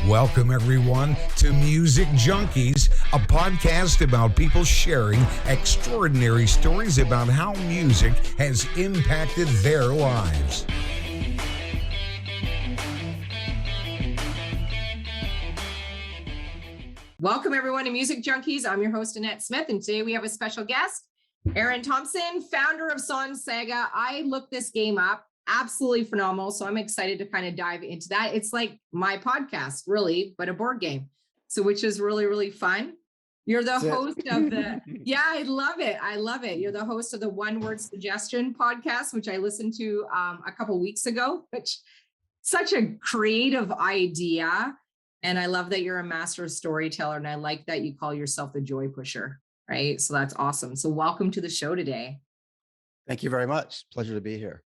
Welcome, everyone, to Music Junkies, a podcast about people sharing extraordinary stories about how music has impacted their lives. Welcome, everyone, to Music Junkies. I'm your host, Annette Smith, and today we have a special guest, Eran Thomson, founder of Song Saga. I looked this game up. Absolutely phenomenal. So I'm excited to kind of dive into that. It's like my podcast, really, but a board game. So which is really, really fun. You're the host of the, yeah, I love it. I love it. You're the host of the One Word Suggestion podcast, which I listened to a couple of weeks ago, which such a creative idea. And I love that you're a master storyteller. And I like that you call yourself the joy pusher, right? So that's awesome. So welcome to the show today. Thank you very much. Pleasure to be here.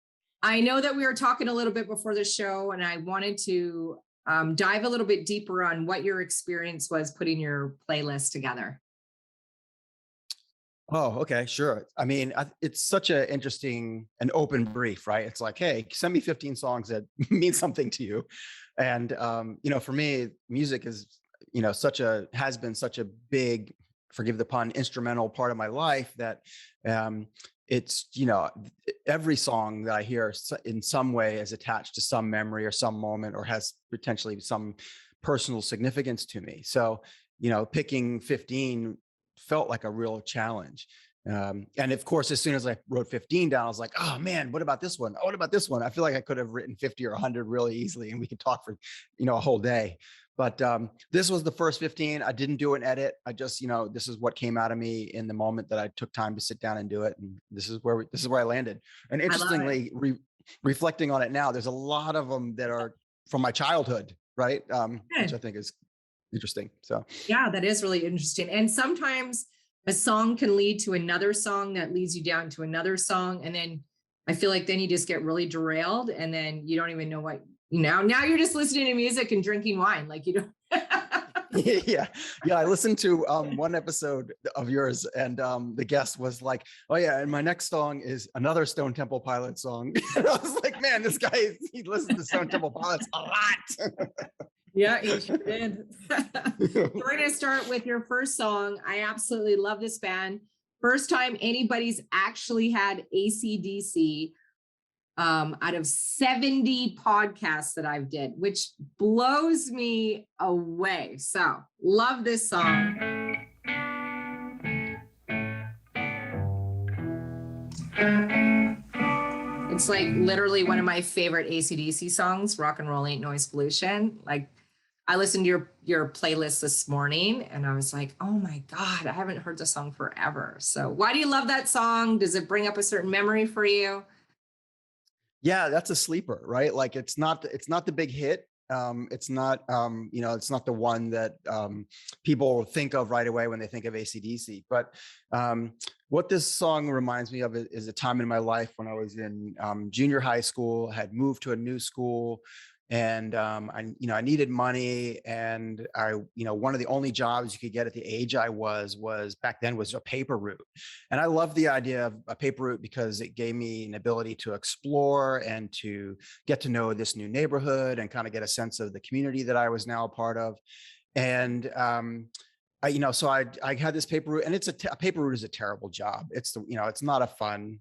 I know that we were talking a little bit before the show, and I wanted to dive a little bit deeper on what your experience was putting your playlist together. Oh, okay, sure. I mean, it's such an interesting and open brief, right? It's like, hey, send me 15 songs that mean something to you. And, for me, music is, has been such a big, forgive the pun, instrumental part of my life that it's, every song that I hear in some way is attached to some memory or some moment or has potentially some personal significance to me. So, picking 15 felt like a real challenge. And of course, as soon as I wrote 15 down, I was like, oh man, what about this one? Oh, what about this one? I feel like I could have written 50 or 100 really easily and we could talk for, a whole day. But this was the first 15. I didn't do an edit. I just, this is what came out of me in the moment that I took time to sit down and do it. And this is where I landed. And interestingly, reflecting on it now, there's a lot of them that are from my childhood, right? Which I think is interesting. So yeah, that is really interesting. And sometimes a song can lead to another song that leads you down to another song. And then I feel like then you just get really derailed and then you don't even know what. Now you're just listening to music and drinking wine, like you don't. yeah. I listened to one episode of yours, and the guest was like, "Oh yeah, and my next song is another Stone Temple Pilots song." And I was like, "Man, this guy he listens to Stone Temple Pilots a lot." Yeah, he sure did. So we're gonna start with your first song. I absolutely love this band. First time anybody's actually had AC/DC. Out of 70 podcasts that I've did, which blows me away. So love this song. It's like literally one of my favorite AC/DC songs, Rock and Roll Ain't Noise Pollution. Like I listened to your playlist this morning and I was like, oh my God, I haven't heard the song forever. So why do you love that song? Does it bring up a certain memory for you? Yeah, that's a sleeper, right? Like it's not the big hit. It's not, it's not the one that people think of right away when they think of AC/DC. But what this song reminds me of is a time in my life when I was in junior high school, had moved to a new school, and I needed money, and one of the only jobs you could get at the age I was back then was a paper route. And I loved the idea of a paper route because it gave me an ability to explore and to get to know this new neighborhood and kind of get a sense of the community that I was now a part of. And so I had this paper route, and a paper route is a terrible job. It's not a fun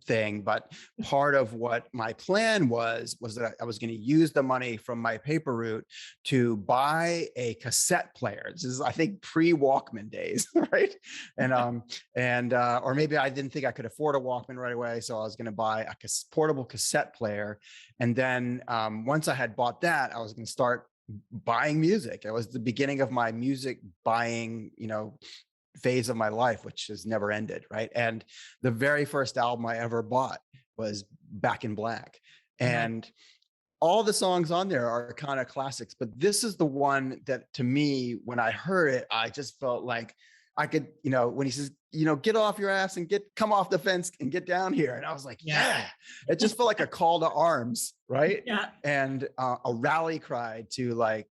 thing, but part of what my plan was that I was going to use the money from my paper route to buy a cassette player. This is, I think, pre-Walkman days, right? And or maybe I didn't think I could afford a Walkman right away, so I was going to buy a portable cassette player. And then once I had bought that, I was going to start buying music. It was the beginning of my music buying, phase of my life, which has never ended, right? And the very first album I ever bought was Back in Black. And all the songs on there are kind of classics, but this is the one that, to me, when I heard it, I just felt like I could, when he says, get off your ass and come off the fence and get down here. And I was like, yeah, it just felt like a call to arms, right? Yeah. And a rally cry to like,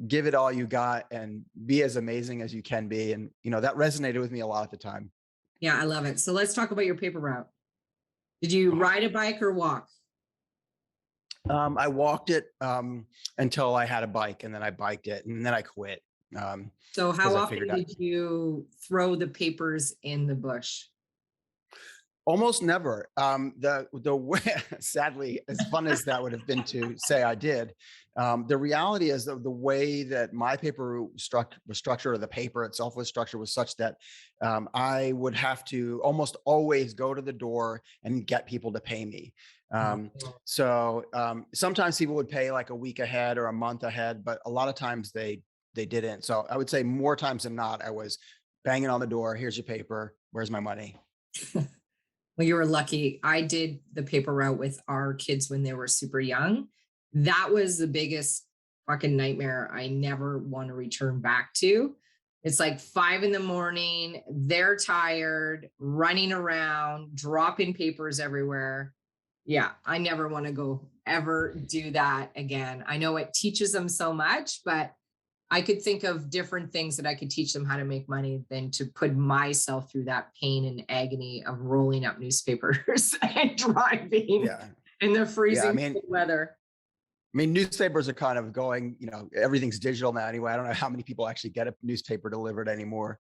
give it all you got and be as amazing as you can be. And, that resonated with me a lot at the time. Yeah, I love it. So let's talk about your paper route. Did you ride a bike or walk? I walked it until I had a bike, and then I biked it, and then I quit So how because I often figured out did you throw the papers in the bush? almost never. The way, sadly, as fun as that would have been to say I did, the reality is that the way that my paper was structured, or the paper itself was structured, was such that I would have to almost always go to the door and get people to pay me. Um, Oh. Sometimes people would pay like a week ahead or a month ahead, but a lot of times they didn't. So I would say more times than not, I was banging on the door. Here's your paper. Where's my money? Well, you were lucky. I did the paper route with our kids when they were super young. That was the biggest fucking nightmare I never want to return back to. It's like 5 a.m. They're tired, running around, dropping papers everywhere. Yeah, I never want to go ever do that again. I know it teaches them so much, but I could think of different things that I could teach them how to make money than to put myself through that pain and agony of rolling up newspapers and driving Yeah. in the Yeah. freezing weather. I mean, newspapers are kind of going, everything's digital now anyway. I don't know how many people actually get a newspaper delivered anymore.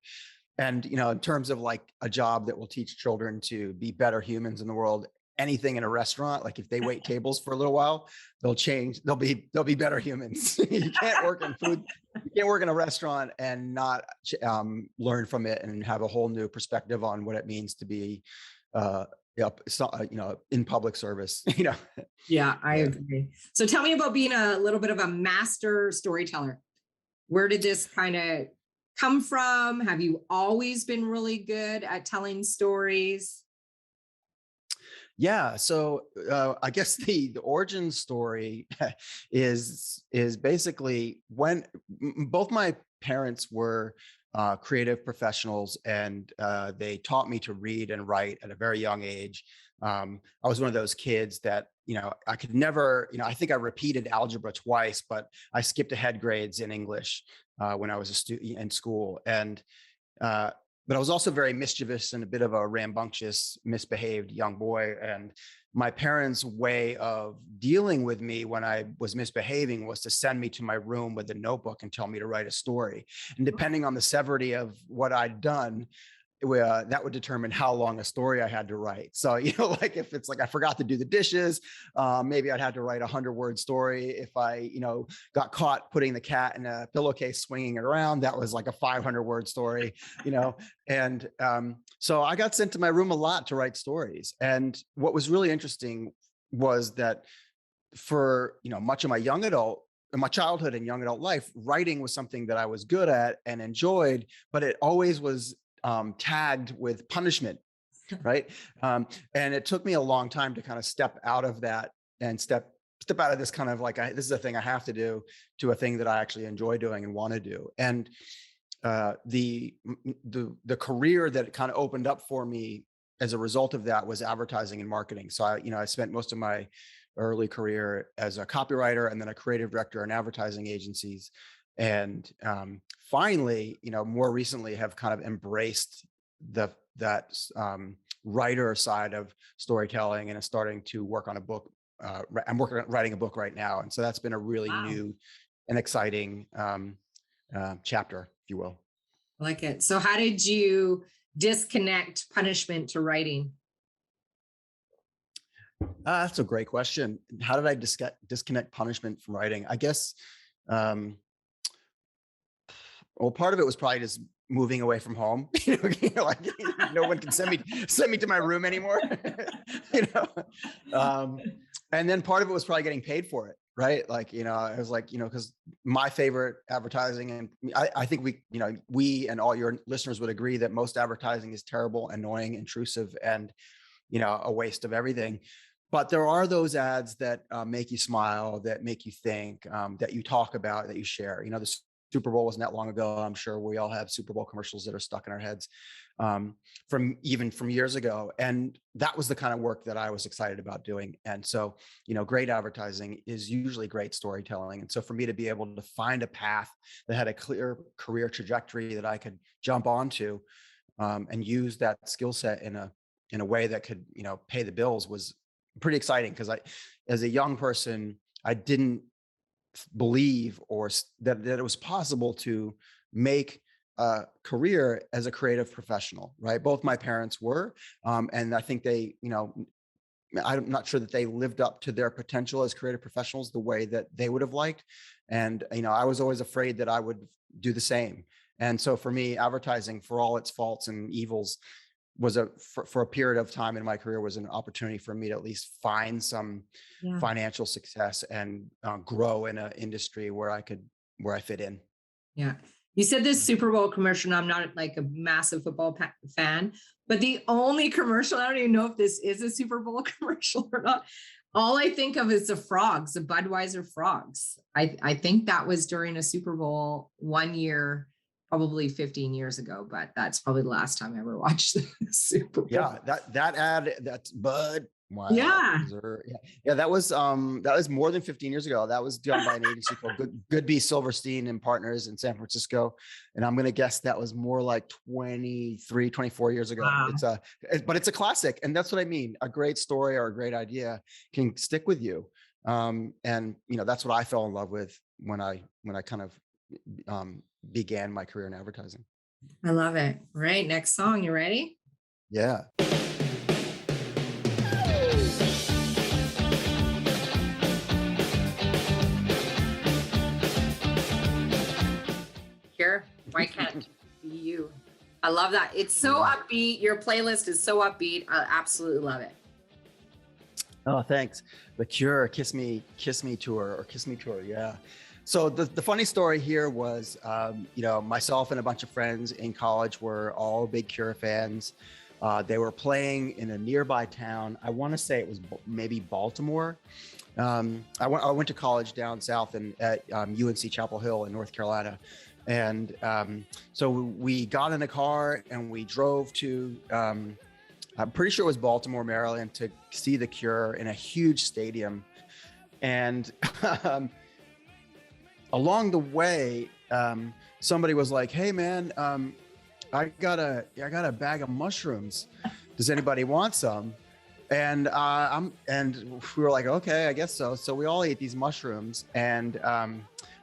And, in terms of like a job that will teach children to be better humans in the world, anything in a restaurant, like if they wait tables for a little while, they'll change, they'll be better humans. You can't work in food, you can't work in a restaurant and not learn from it and have a whole new perspective on what it means to be in public service. Yeah, I Yeah. agree. So tell me about being a little bit of a master storyteller. Where did this kind of come from? Have you always been really good at telling stories? Yeah, so I guess the origin story is basically when both my parents were creative professionals, and they taught me to read and write at a very young age. I was one of those kids that I could never, I think I repeated algebra twice, but I skipped ahead grades in English when I was a student in school, and uh, but I was also very mischievous and a bit of a rambunctious, misbehaved young boy. And my parents' way of dealing with me when I was misbehaving was to send me to my room with a notebook and tell me to write a story. And depending on the severity of what I'd done, that would determine how long a story I had to write. So, like if it's like I forgot to do the dishes, maybe I'd have to write 100-word story. If I, got caught putting the cat in a pillowcase, swinging it around, that was like a 500-word story, And so I got sent to my room a lot to write stories. And what was really interesting was that for, much of my childhood and young adult life, writing was something that I was good at and enjoyed, but it always was tagged with punishment, right? And it took me a long time to kind of step out of that and step out of this kind of like, this is a thing I have to do, to a thing that I actually enjoy doing and want to do. And the career that kind of opened up for me as a result of that was advertising and marketing. So I spent most of my early career as a copywriter and then a creative director in advertising agencies. And finally, more recently have kind of embraced that writer side of storytelling and is starting to work on a book. I'm writing a book right now. And so that's been a really new and exciting chapter, if you will. I like it. So how did you disconnect punishment to writing? That's a great question. How did I disconnect punishment from writing? I guess, well, part of it was probably just moving away from home. Like no one can send me to my room anymore. And then part of it was probably getting paid for it, right? Like, I was like, because my favorite advertising, and I think we and all your listeners would agree that most advertising is terrible, annoying, intrusive, and, a waste of everything. But there are those ads that make you smile, that make you think, that you talk about, that you share. The Super Bowl wasn't that long ago. I'm sure we all have Super Bowl commercials that are stuck in our heads from years ago. And that was the kind of work that I was excited about doing. And so, great advertising is usually great storytelling. And so for me to be able to find a path that had a clear career trajectory that I could jump onto and use that skill set in a way that could, pay the bills was pretty exciting because as a young person, I didn't believe that it was possible to make a career as a creative professional, right? Both my parents were, and I think they, I'm not sure that they lived up to their potential as creative professionals the way that they would have liked. And, I was always afraid that I would do the same. And so for me, advertising, for all its faults and evils, was for a period of time in my career, was an opportunity for me to at least find some financial success and grow in an industry where I fit in. Yeah. You said this Super Bowl commercial, and I'm not like a massive football fan, but the only commercial, I don't even know if this is a Super Bowl commercial or not. All I think of is the frogs, the Budweiser frogs. I think that was during a Super Bowl one year, probably 15 years ago, but that's probably the last time I ever watched the Super Bowl. Yeah, that ad, that's Bud. Wow. Yeah. That was more than 15 years ago. That was done by an agency called Goodby Silverstein and Partners in San Francisco. And I'm going to guess that was more like 23, 24 years ago. Wow. But it's a classic. And that's what I mean. A great story or a great idea can stick with you. And that's what I fell in love with when I kind of began my career in advertising. I love it. Right. Next song. You ready? Yeah. Why can't it be you? I love that. It's so upbeat. Your playlist is so upbeat. I absolutely love it. Oh, thanks. The Cure, Kiss Me tour. Yeah. So the funny story here was, myself and a bunch of friends in college were all big Cure fans. They were playing in a nearby town. I want to say it was maybe Baltimore. I went to college down south at UNC Chapel Hill in North Carolina. And so we got in a car and we drove to, I'm pretty sure it was Baltimore, Maryland, to see The Cure in a huge stadium. And along the way, somebody was like, "Hey man, I got a bag of mushrooms. Does anybody want some?" And and we were like, "Okay, I guess so." So we all ate these mushrooms, and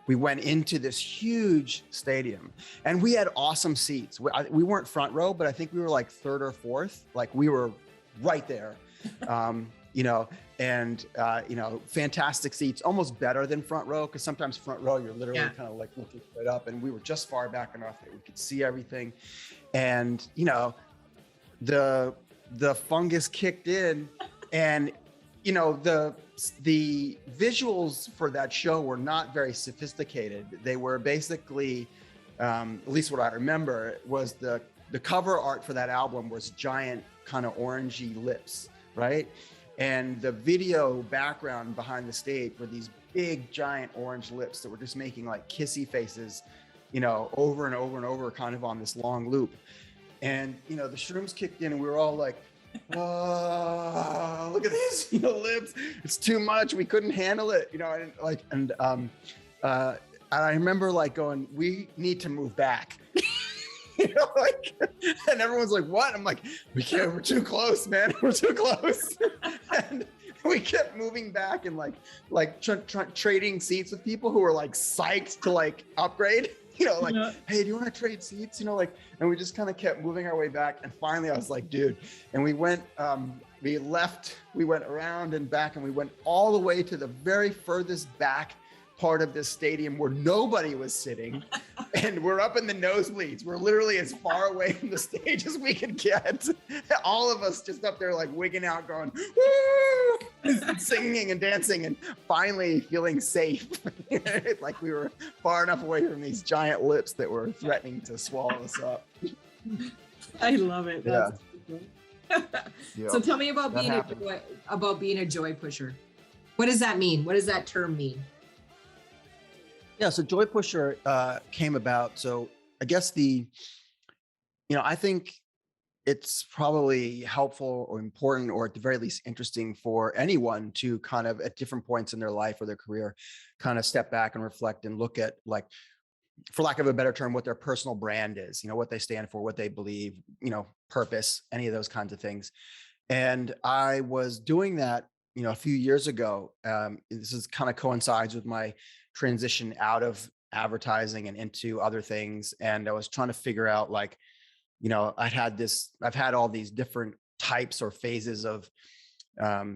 we went into this huge stadium, and we had awesome seats. We weren't front row, but I think we were like third or fourth. Like we were right there, fantastic seats, almost better than front row, because sometimes front row you're literally kind of like looking straight up, and we were just far back enough that we could see everything. And the fungus kicked in, and the visuals for that show were not very sophisticated. They were basically, at least what I remember, was the cover art for that album was giant kind of orangey lips, right? And the video background behind the stage were these big giant orange lips that were just making like kissy faces, over and over and over, kind of on this long loop. And the shrooms kicked in, and we were all like, "Oh, look at these, lips. It's too much. We couldn't handle it." And I remember like going, "We need to move back." And everyone's like, "What?" I'm like, "We can't, we're too close, man. We're too close." And we kept moving back and trading seats with people who were like psyched to like upgrade. Hey, do you want to trade seats? And we just kind of kept moving our way back. And finally I was like, "Dude," and we went, we went around and back, and we went all the way to the very furthest back part of this stadium where nobody was sitting. And we're up in the nosebleeds. We're literally as far away from the stage as we could get. All of us just up there like wigging out, going, "Woo!" singing and dancing, and finally feeling safe. Like we were far enough away from these giant lips that were threatening to swallow us up. I love it. That's Yeah. So tell me about being a joy pusher. What does that mean? What does that term mean? Yeah, so Joy Pusher came about. So I guess I think it's probably helpful or important, or at the very least interesting, for anyone to kind of at different points in their life or their career kind of step back and reflect and look at, like, for lack of a better term, what their personal brand is, what they stand for, what they believe, purpose, any of those kinds of things. And I was doing that a few years ago, this is kind of coincides with my transition out of advertising and into other things. And I was trying to figure out, like, I've had all these different types or phases of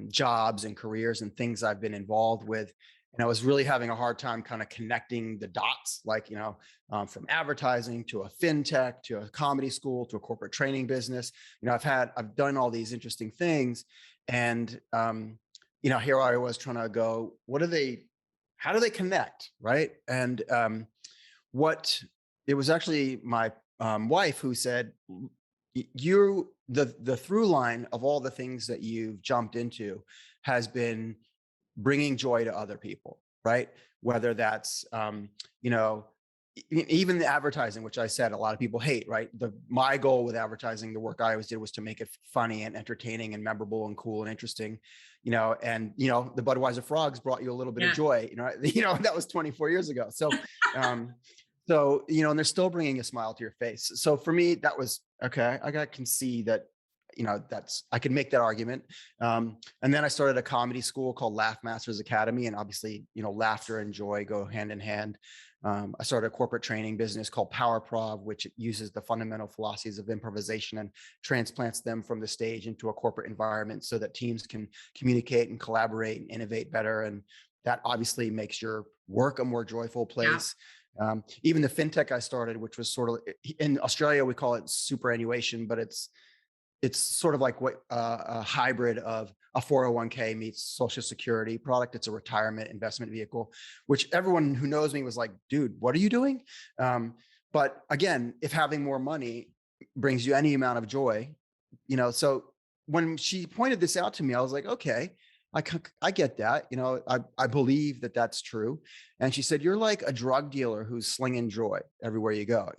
jobs and careers and things I've been involved with. And I was really having a hard time kind of connecting the dots, like, from advertising to a fintech, to a comedy school, to a corporate training business. I've done all these interesting things. And, here I was trying to go, how do they connect? Right. And it was actually my wife who said, the through line of all the things that you've jumped into has been bringing joy to other people, right? Whether that's, even the advertising, which I said a lot of people hate, right? My goal with advertising, the work I always did, was to make it funny and entertaining and memorable and cool and interesting, and, the Budweiser frogs brought you a little bit of joy, that was 24 years ago. So, and they're still bringing a smile to your face. So for me, that was, okay, I can see that, I can make that argument. And then I started a comedy school called Laugh Masters Academy. And obviously, laughter and joy go hand in hand. I started a corporate training business called Power Prov, which uses the fundamental philosophies of improvisation and transplants them from the stage into a corporate environment so that teams can communicate and collaborate and innovate better. And that obviously makes your work a more joyful place. Yeah. Even the fintech I started, which was sort of, in Australia, we call it superannuation, but it's sort of like what a hybrid of a 401k meets social security product. It's a retirement investment vehicle, which everyone who knows me was like, dude, what are you doing? But again, if having more money brings you any amount of joy, so when she pointed this out to me, I was like, okay, I get that. I believe that that's true. And she said, you're like a drug dealer who's slinging joy everywhere you go.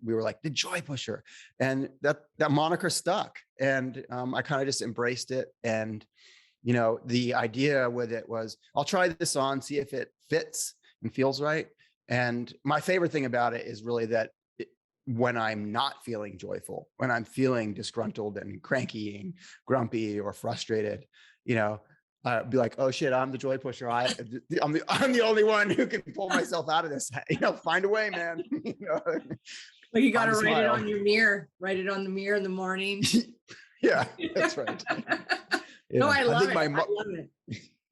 We were like, the joy pusher. And that moniker stuck. And I kind of just embraced it. And, the idea with it was, I'll try this on, see if it fits and feels right. And my favorite thing about it is really that when I'm not feeling joyful, when I'm feeling disgruntled and cranky and grumpy or frustrated, I'd be like, oh shit, I'm the joy pusher. I'm the only one who can pull myself out of this. Find a way, man. Like, you got to write it on your mirror. Write it on the mirror in the morning. Yeah, that's right. Yeah. No, I love it. I love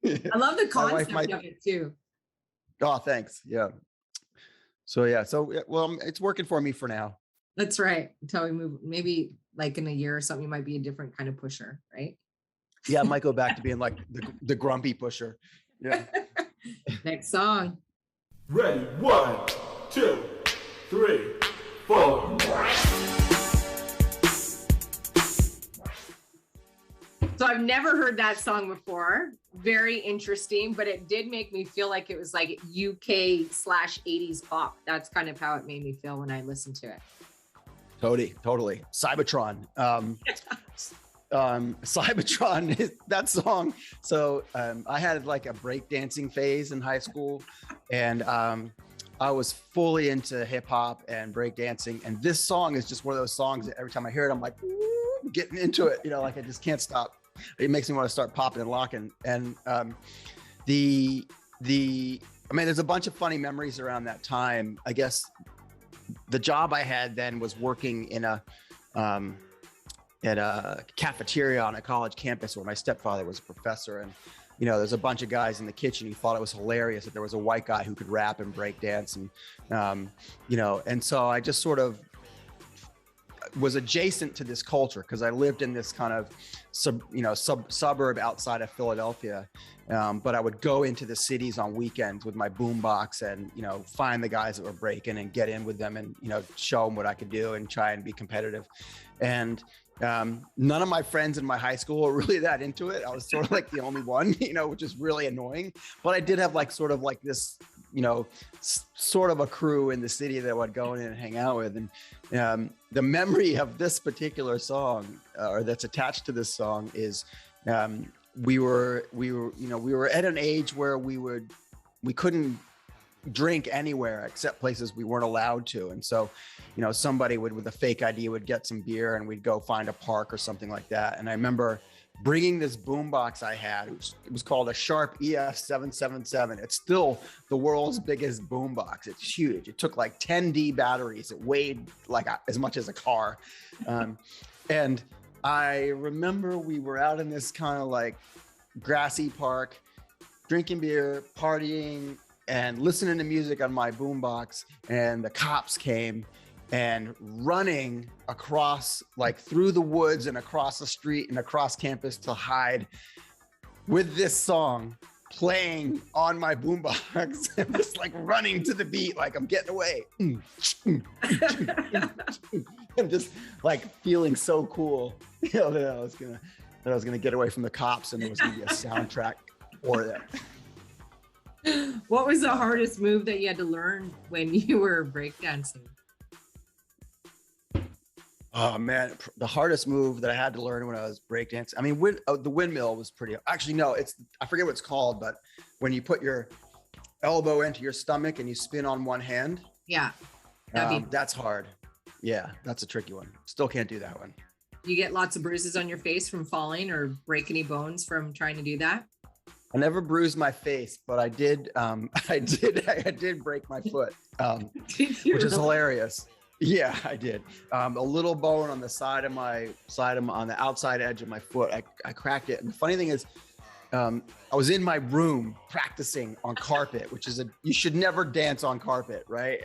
it. I love the concept of it too. Oh, thanks. Yeah. So yeah. Well, it's working for me for now. That's right. Until we move, maybe like in a year or something, you might be a different kind of pusher, right? Yeah, I might go back to being like the grumpy pusher. Yeah. Next song. Ready? 1, 2, 3, 4. So I've never heard that song before. Very interesting, but it did make me feel like it was like UK/80s pop. That's kind of how it made me feel when I listened to it. Totally. Cybertron. Cybertron is that song. So I had like a breakdancing phase in high school, and I was fully into hip hop and breakdancing. And this song is just one of those songs that every time I hear it, I'm like, woo, getting into it. Like I just can't stop. It makes me want to start popping and locking. And there's a bunch of funny memories around that time. I guess the job I had then was working in at a cafeteria on a college campus where my stepfather was a professor. And, there's a bunch of guys in the kitchen who thought it was hilarious that there was a white guy who could rap and break dance. And, and so I just sort of was adjacent to this culture because I lived in this kind of suburb outside of Philadelphia. But I would go into the cities on weekends with my boombox and, find the guys that were breaking and get in with them and, show them what I could do and try and be competitive. And none of my friends in my high school were really that into it. I was sort of like the only one, which is really annoying. But I did have this, sort of a crew in the city that I would go in and hang out with. And the memory of this particular song, or that's attached to this song, is we were at an age where we couldn't drink anywhere except places we weren't allowed to. And so, somebody with a fake ID would get some beer and we'd go find a park or something like that. And I remember bringing this boombox I had. It was called a Sharp EF777. It's still the world's biggest boombox. It's huge. It took like 10D batteries. It weighed like as much as a car. And I remember we were out in this kind of like grassy park, drinking beer, partying, and listening to music on my boombox. And the cops came and running across, like through the woods and across the street and across campus to hide with this song playing on my boombox and just like running to the beat, like I'm getting away. I'm just like feeling so cool, you know, that I was gonna get away from the cops, and there was gonna be a soundtrack for that. What was the hardest move that you had to learn when you were breakdancing? Oh man, the hardest move that I had to learn when I was breakdancing. I mean, the windmill was pretty. Actually, no, I forget what it's called, but when you put your elbow into your stomach and you spin on one hand, Yeah. that's hard. Yeah, that's a tricky one. Still can't do that one. You get lots of bruises on your face from falling or break any bones from trying to do that? I never bruised my face, but I did. I did break my foot, which is hilarious. Yeah, I did. A little bone on the side of on the outside edge of my foot. I cracked it. And the funny thing is, I was in my room practicing on carpet, which is you should never dance on carpet, right?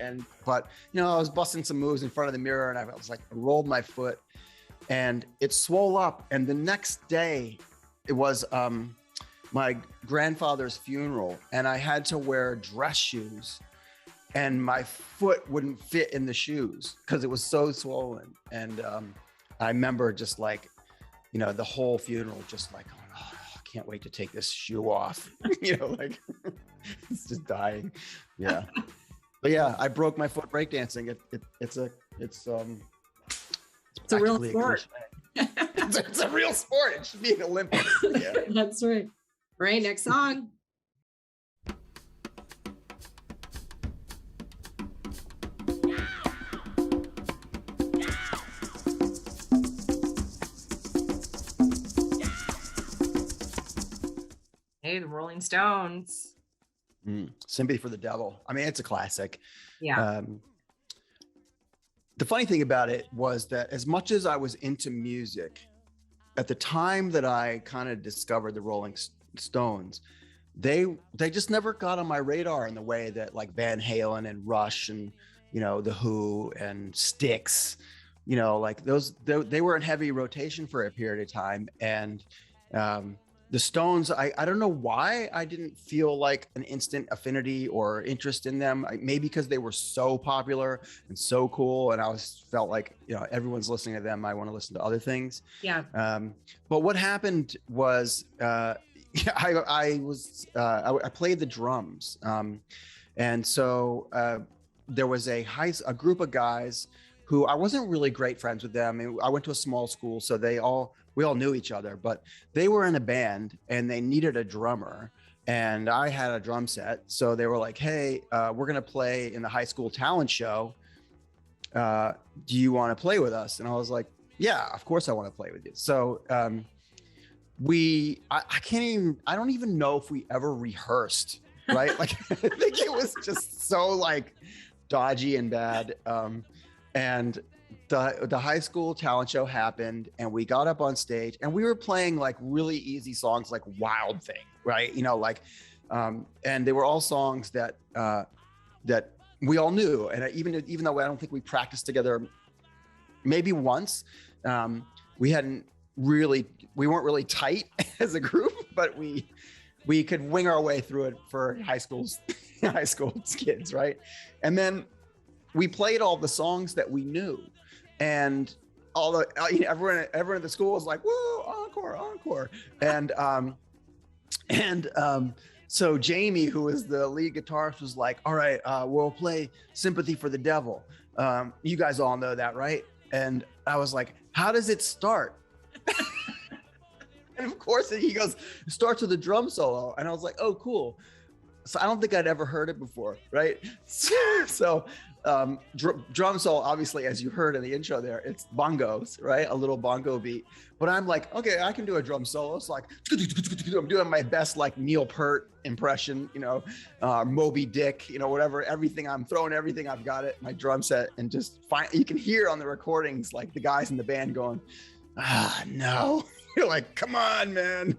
But you know, I was busting some moves in front of the mirror, and I was like, I rolled my foot, and it swole up. And the next day, it was my grandfather's funeral, and I had to wear dress shoes. And my foot wouldn't fit in the shoes because it was so swollen. And I remember just like, you know, the whole funeral, just like, oh, I can't wait to take this shoe off. You know, like it's just dying. Yeah. But yeah, I broke my foot breakdancing. It's a real sport. It's a real sport. It should be an Olympics. Yeah. That's right. Right. Next song. Hey, the Rolling Stones. Sympathy for the Devil. I mean, it's a classic. Yeah. The funny thing about it was that as much as I was into music, at the time that I kind of discovered the Rolling Stones, they just never got on my radar in the way that like Van Halen and Rush and, you know, The Who and Styx, you know, like they were in heavy rotation for a period of time. And the Stones, I don't know why I didn't feel like an instant affinity or interest in them. Maybe because they were so popular and so cool, and I felt like, you know, everyone's listening to them, I want to listen to other things. Yeah. But what happened was I played the drums, and so there was a group of guys who I wasn't really great friends with them. I went to a small school, so we all knew each other, but they were in a band and they needed a drummer, and I had a drum set. So they were like, hey, we're going to play in the high school talent show. Do you want to play with us? And I was like, yeah, of course I want to play with you. So I don't even know if we ever rehearsed, right? Like, I think it was just so like dodgy and bad. And the high school talent show happened, and we got up on stage, and we were playing like really easy songs like Wild Thing, right? You know, like, and they were all songs that we all knew. And even though I don't think we practiced together maybe once, we weren't really tight as a group, but we could wing our way through it for high school kids, right? And then we played all the songs that we knew, and everyone at the school was like, "Whoa, encore!" And so Jamie, who was the lead guitarist, was like, "All right, we'll play Sympathy for the Devil. You guys all know that, right?" And I was like, "How does it start?" And of course, he goes, "It starts with a drum solo," and I was like, "Oh, cool." So I don't think I'd ever heard it before, right? So Drum solo, obviously, as you heard in the intro there, it's bongos, right? A little bongo beat. But I'm like, okay, I can do a drum solo. It's like, I'm doing my best, like Neil Peart impression, Moby Dick, whatever, everything. I'm throwing everything I've got at my drum set, and just you can hear on the recordings, like the guys in the band going, no. You're like, come on, man.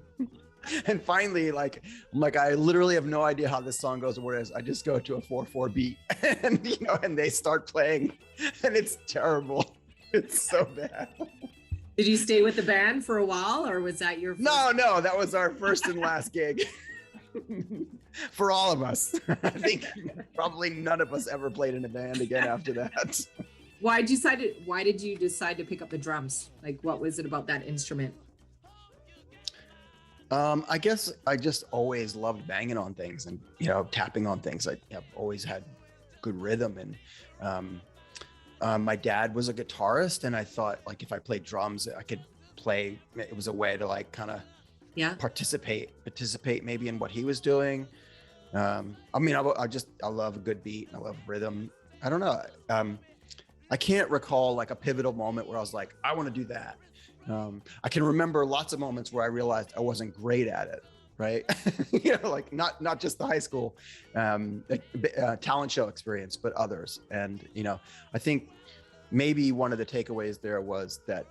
And finally, like, I'm like, I literally have no idea how this song goes or what it is. I just go to a 4/4 beat, and and they start playing, and it's terrible. It's so bad. Did you stay with the band for a while, or was that your first? No, that was our first and last gig. For all of us. I think probably none of us ever played in a band again after that. Why did you decide to pick up the drums? Like, what was it about that instrument? I guess I just always loved banging on things and, tapping on things. I've always had good rhythm, and my dad was a guitarist, and I thought, like, if I played drums, I could play. It was a way to, like, kind of participate maybe in what he was doing. I love a good beat. I love rhythm. I don't know. I can't recall like a pivotal moment where I was like, I want to do that. I can remember lots of moments where I realized I wasn't great at it, right? Like not just the high school talent show experience, but others. And, I think maybe one of the takeaways there was that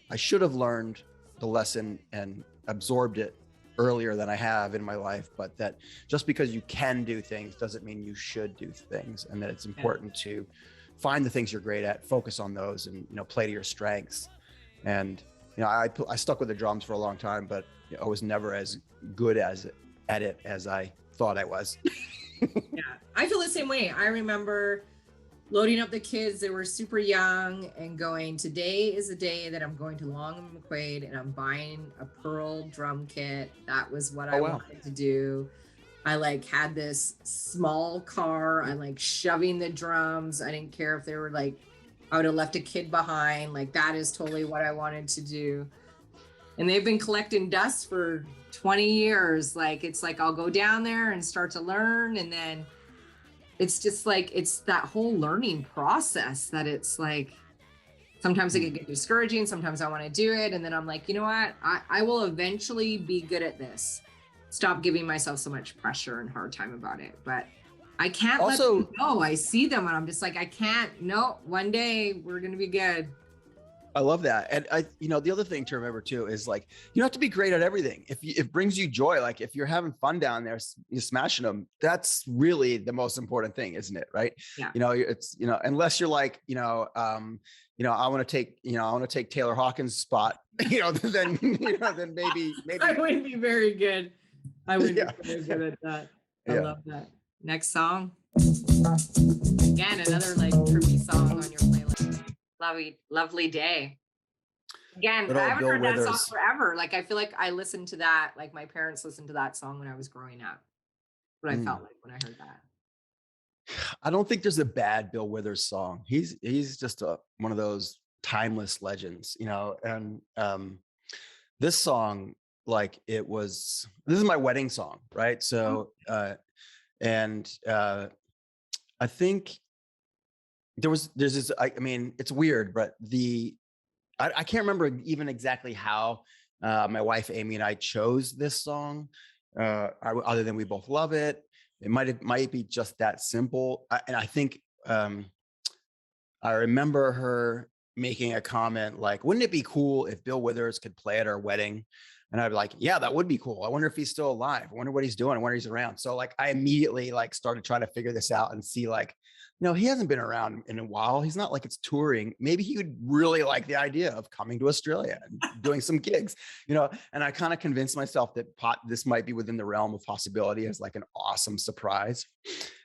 I should have learned the lesson and absorbed it earlier than I have in my life, but that just because you can do things doesn't mean you should do things, and that it's important to find the things you're great at, focus on those, and, play to your strengths. And, I stuck with the drums for a long time, but I was never as good at it as I thought I was. Yeah, I feel the same way. I remember loading up the kids. They were super young and going, today is the day that I'm going to Long and McQuaid and I'm buying a Pearl drum kit. That was what I wanted to do. I had this small car. I shoving the drums. I didn't care if they were I would have left a kid behind. That is totally what I wanted to do. And they've been collecting dust for 20 years. I'll go down there and start to learn. And then it's just it's that whole learning process that it's sometimes it can get discouraging. Sometimes I want to do it. And then I'm like, you know what? I will eventually be good at this. Stop giving myself so much pressure and hard time about it. But I can't let them go. I see them and I'm just I can't. No, one day we're going to be good. I love that. And the other thing to remember too is you don't have to be great at everything. If it brings you joy, if you're having fun down there, you're smashing them. That's really the most important thing, isn't it? Right. Yeah. It's, unless you're I want to take Taylor Hawkins' spot, then maybe I wouldn't be very good. I wouldn't be very good at that. I love that. Next song. Again, another trippy song on your playlist. Lovely Day. Again, I haven't heard that song forever. I feel like I listened to that, my parents listened to that song when I was growing up. What I felt like when I heard that. I don't think there's a bad Bill Withers song. He's just one of those timeless legends, and this song, this is my wedding song, right? So I think there's this, it's weird, but I can't remember even exactly how my wife Amy and I chose this song, other than we both love it. It might be just that simple. And I think I remember her making a comment wouldn't it be cool if Bill Withers could play at our wedding? And I'd be like, yeah, that would be cool. I wonder if he's still alive. I wonder what he's doing. I wonder if he's around. So I immediately started trying to figure this out and see he hasn't been around in a while. He's not it's touring. Maybe he would really like the idea of coming to Australia and doing some gigs, and I kind of convinced myself that this might be within the realm of possibility as an awesome surprise.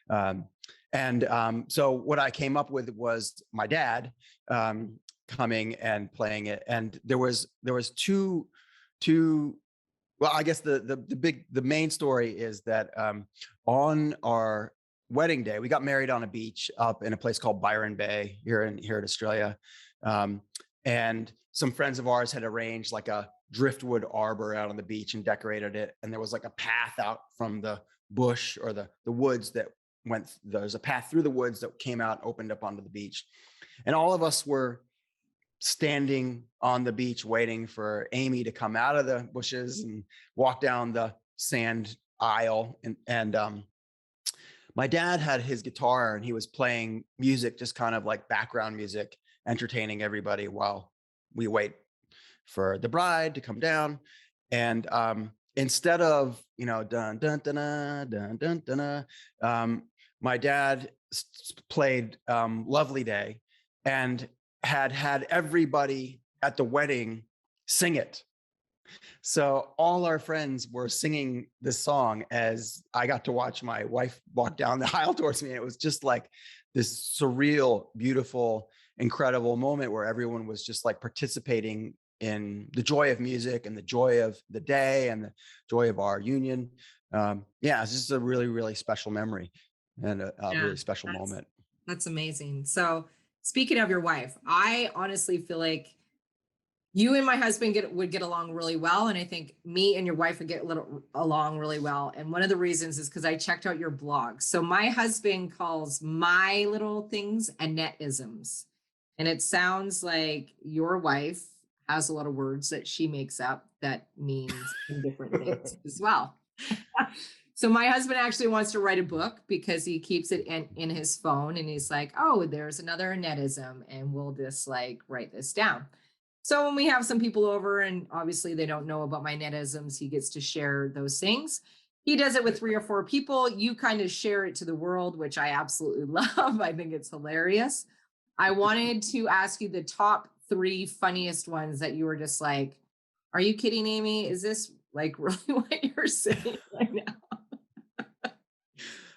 So what I came up with was my dad coming and playing it. And there was two, well, I guess the main story is that on our wedding day, we got married on a beach up in a place called Byron Bay here in Australia. And some friends of ours had arranged a driftwood arbor out on the beach and decorated it. And there was a path out from the bush or the woods that there's a path through the woods that came out, opened up onto the beach. And all of us were standing on the beach waiting for Amy to come out of the bushes and walk down the sand aisle. And my dad had his guitar and he was playing music, just kind of like background music, entertaining everybody while we wait for the bride to come down. And instead of, dun, dun, dun, dun, dun, dun, dun, my dad played Lovely Day and had everybody at the wedding sing it. So all our friends were singing this song as I got to watch my wife walk down the aisle towards me. And it was just like this surreal, beautiful, incredible moment where everyone was just like participating in the joy of music and the joy of the day and the joy of our union. It's just a really, really special memory and a really special moment. That's amazing. So speaking of your wife, I honestly feel like you and my husband would get along really well. And I think me and your wife would get along really well. And one of the reasons is because I checked out your blog. So my husband calls my little things Annette-isms. And it sounds like your wife has a lot of words that she makes up that means different things as well. So my husband actually wants to write a book because he keeps it in his phone and he's like, oh, there's another Annette-ism and we'll just like write this down. So when we have some people over and obviously they don't know about my Annette-isms, he gets to share those things. He does it with 3 or 4 people. You kind of share it to the world, which I absolutely love. I think it's hilarious. I wanted to ask you the top 3 funniest ones that you were just like, are you kidding, Amy? Is this like really what you're saying right now?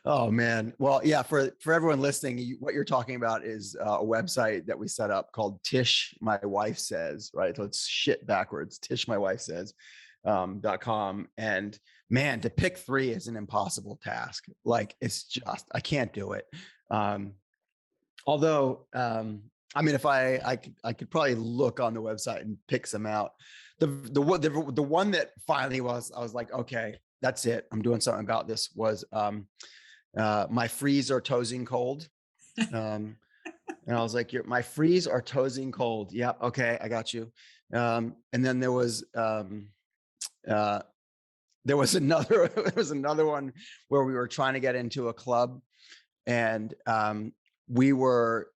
Oh man. Well, yeah, for everyone listening, what you're talking about is a website that we set up called Tish My Wife Says, right? So it's shit backwards, Tish My Wife Says .com. And man, to pick 3 is an impossible task. Like it's just, I can't do it. Although, I mean, if I could probably look on the website and pick some out. The one that finally I was like, okay, that's it. I'm doing something about this was, my frees are toasting cold. And I was like, my frees are toasting cold. Yep. Okay. I got you. And then there was another, there was another one where we were trying to get into a club and, we were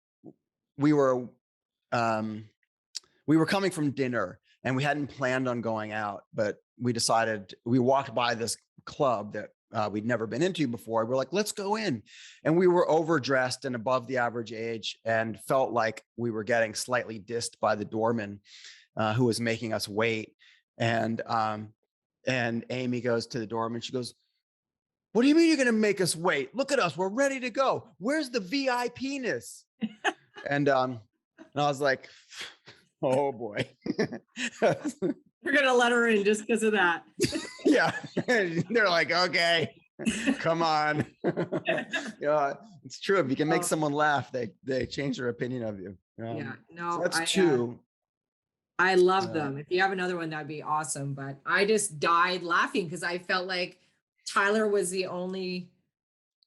coming from dinner and we hadn't planned on going out, but we walked by this club that we'd never been into before. We're like, let's go in. And we were overdressed and above the average age and felt like we were getting slightly dissed by the doorman who was making us wait. And Amy goes to the doorman. She goes, what do you mean you're going to make us wait? Look at us. We're ready to go. Where's the VIP-ness? And I was like, oh boy. We're going to let her in just because of that. Yeah. They're like, okay, come on. Yeah, it's true. If you can make someone laugh, they change their opinion of you. Yeah, no, so that's 2. I love them. If you have another one, that'd be awesome. But I just died laughing because I felt like Tyler was the only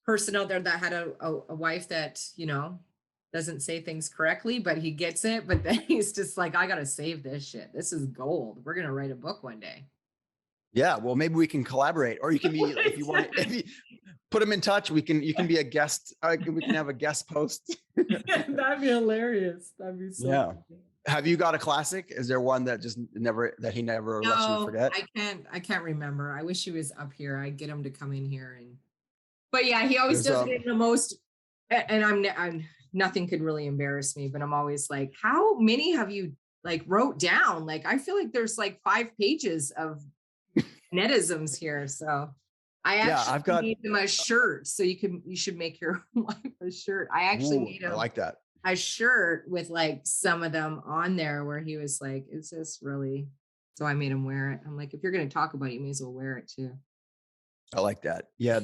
person out there that had a wife that, doesn't say things correctly, but he gets it. But then he's just like, I got to save this shit. This is gold. We're going to write a book one day. Yeah. Well, maybe we can collaborate, or you can be, if you want to put them in touch, you can be a guest. We can have a guest post. That'd be hilarious. That'd be so funny. Have you got a classic? Is there one that he never lets you forget? I can't remember. I wish he was up here. I'd get him to come in here but yeah, he always does it in the most, and I'm nothing could really embarrass me, but I'm always like, how many have you like wrote down? Like, I feel like there's like 5 pages of Annette-isms here. So I actually made them a shirt. So you should make your wife a shirt. I actually made him. I like that. A shirt with like some of them on there where he was like, is this really? So I made him wear it. I'm like, if you're going to talk about it, you may as well wear it too. I like that. Yeah.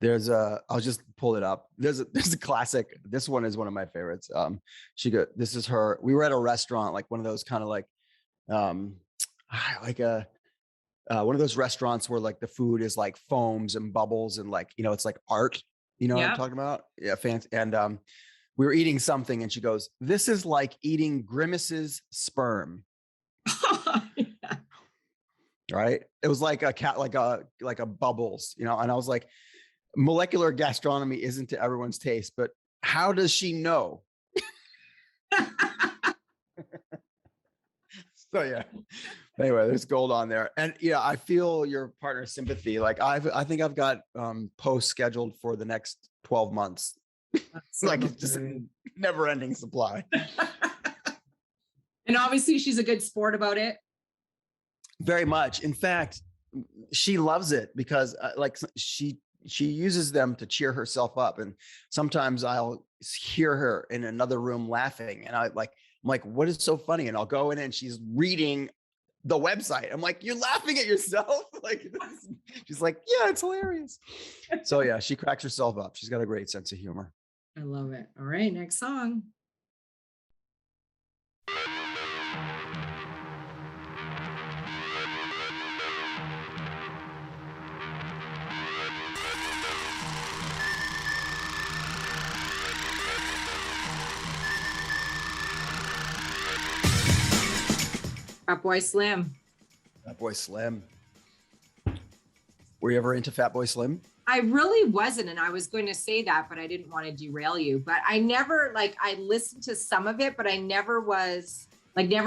I'll just pull it up. There's a classic. This one is one of my favorites. This is her. We were at a restaurant, like one of those kind of like a one of those restaurants where like the food is like foams and bubbles and like, it's like art, what I'm Yeah. talking about? Yeah. Fancy. And we were eating something and she goes, "This is like eating Grimace's sperm." Yeah. Right. It was like a cat, like a bubbles, and I was like, molecular gastronomy isn't to everyone's taste, but how does she know? So yeah. Anyway, there's gold on there. And yeah, I feel your partner's sympathy. Like I think I've got posts scheduled for the next 12 months. Like it's just a never ending supply. And obviously she's a good sport about it. Very much. In fact, she loves it because like she uses them to cheer herself up. And sometimes I'll hear her in another room laughing and I'm like, "What is so funny?" And I'll go in and she's reading the website. I'm like, "You're laughing at yourself?" Like, she's like, "Yeah, it's hilarious." So yeah, she cracks herself up. She's got a great sense of humor. I love it. All right, next song. Fatboy Slim. Fatboy Slim. Were you ever into Fatboy Slim? I really wasn't, and I was going to say that, but I didn't want to derail you. But I never I listened to some of it, but I never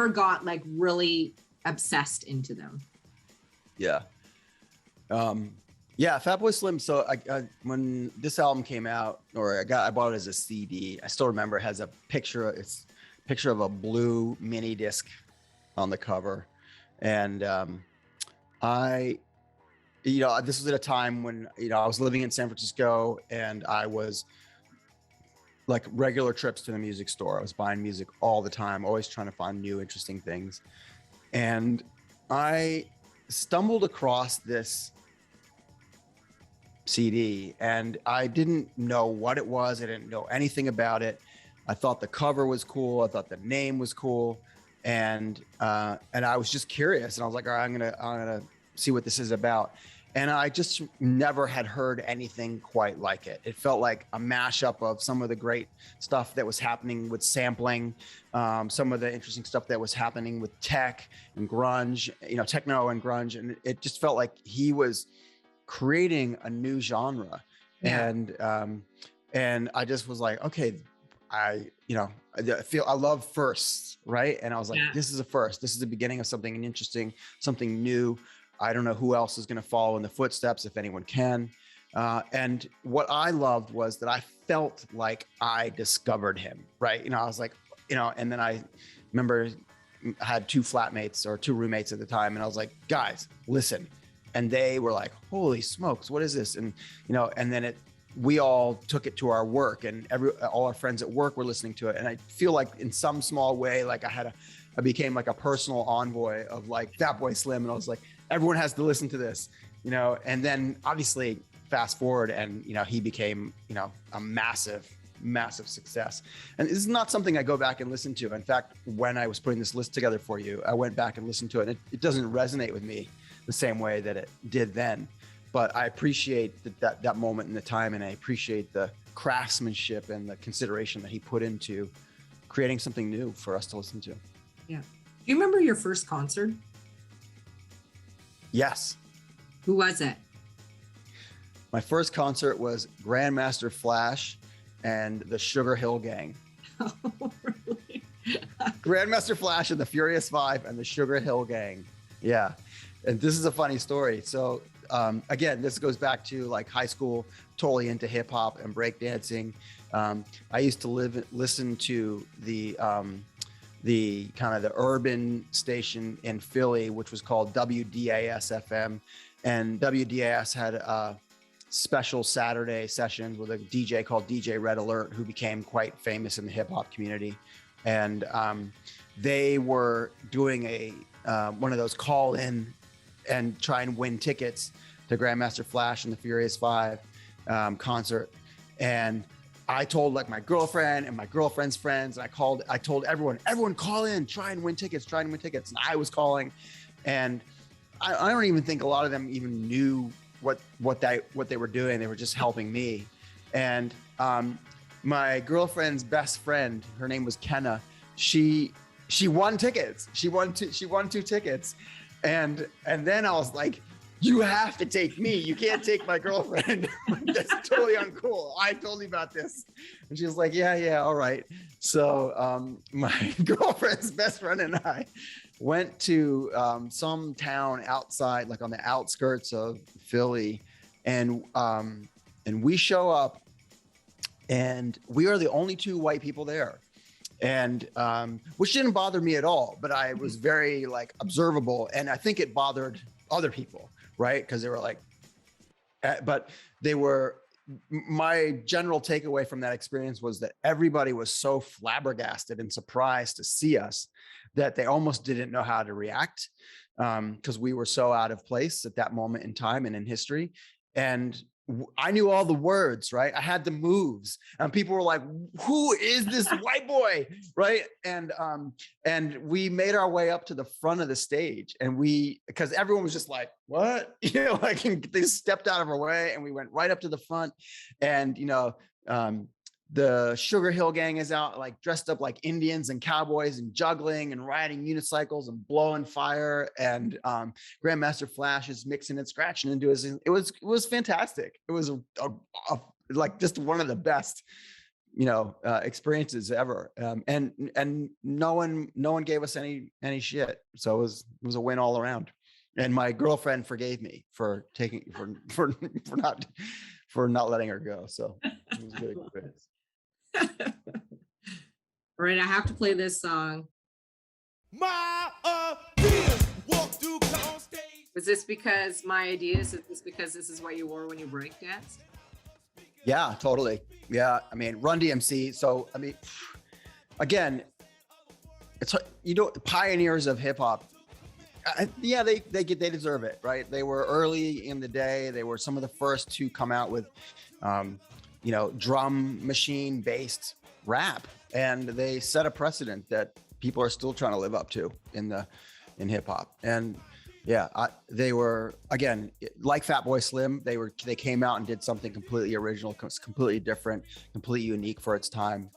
got really obsessed into them. Yeah. Yeah, Fatboy Slim. So I when this album came out, or I bought it as a CD. I still remember it has a picture. It's a picture of a blue mini disc on the cover, and this was at a time when I was living in San Francisco, and I was like regular trips to the music store. I was buying music all the time, always trying to find new interesting things, and I stumbled across this CD and I didn't know what it was. I didn't know anything about it. I thought the cover was cool. I thought the name was cool. And I was just curious and I was like, all right, I'm gonna see what this is about. And I just never had heard anything quite like it. It felt like a mashup of some of the great stuff that was happening with sampling, some of the interesting stuff that was happening with tech and grunge, techno and grunge. And it just felt like he was creating a new genre. Yeah. And I just was like, okay, I love firsts, right? And I was like, This is a first. This is the beginning of something interesting, something new. I don't know who else is going to follow in the footsteps, if anyone can. And what I loved was that I felt like I discovered him, right? I was like, and then I remember I had two roommates at the time. And I was like, guys, listen. And they were like, holy smokes, what is this? And, and then we all took it to our work and all our friends at work were listening to it. And I feel like in some small way, like I became like a personal envoy of like Fatboy Slim. And I was like, everyone has to listen to this, and then obviously fast forward and, he became, a massive success. And this is not something I go back and listen to. In fact, when I was putting this list together for you, I went back and listened to it. And it doesn't resonate with me the same way that it did then. But I appreciate that moment in the time, and I appreciate the craftsmanship and the consideration that he put into creating something new for us to listen to. Yeah. Do you remember your first concert? Yes. Who was it? My first concert was Grandmaster Flash and the Sugar Hill Gang. Oh, really? Grandmaster Flash and the Furious Five and the Sugar Hill Gang. Yeah. And this is a funny story. So again, this goes back to like high school, totally into hip hop and breakdancing. I used to listen to the kind of the urban station in Philly, which was called WDAS FM. And WDAS had special Saturday sessions with a DJ called DJ Red Alert, who became quite famous in the hip hop community. And they were doing one of those call in and try and win tickets to Grandmaster Flash and the Furious Five concert. And I told like my girlfriend and my girlfriend's friends, and I told everyone call in, try and win tickets. And I was calling. And I don't even think a lot of them even knew what they were doing. They were just helping me. And my girlfriend's best friend, her name was Kenna. She won tickets. She won 2 tickets. And then I was like, you have to take me. You can't take my girlfriend. That's totally uncool. I told you about this. And she was like, yeah, all right. So my girlfriend's best friend and I went to some town outside, like on the outskirts of Philly. And we show up and we are the only 2 white people there. And which didn't bother me at all, but I was very like observable. And I think it bothered other people. Right. Because they were like, but they were, my general takeaway from that experience was that everybody was so flabbergasted and surprised to see us that they almost didn't know how to react because we were so out of place at that moment in time and in history. And I knew all the words, right? I had the moves, and people were like, "Who is this white boy?" Right? And we made our way up to the front of the stage, and because everyone was just like, "What?" You know, like they stepped out of our way, and we went right up to the front, and the Sugar Hill Gang is out, like dressed up like Indians and cowboys and juggling and riding unicycles and blowing fire. And Grandmaster Flash is mixing and scratching into his. It was fantastic. It was like just one of the best, experiences ever. And no one gave us any shit. So it was a win all around. And my girlfriend forgave me for not letting her go. So it was really good. All right, I have to play this song. Was this because my ideas? Is this because this is what you wore when you break danced? Yeah, totally. Yeah, I mean, Run DMC. So I mean, again, it's pioneers of hip hop. Yeah, they deserve it, right? They were early in the day. They were some of the first to come out with drum machine based rap, and they set a precedent that people are still trying to live up to in hip hop. And yeah, they were, again, like Fatboy Slim, they came out and did something completely original, completely different, completely unique for its time.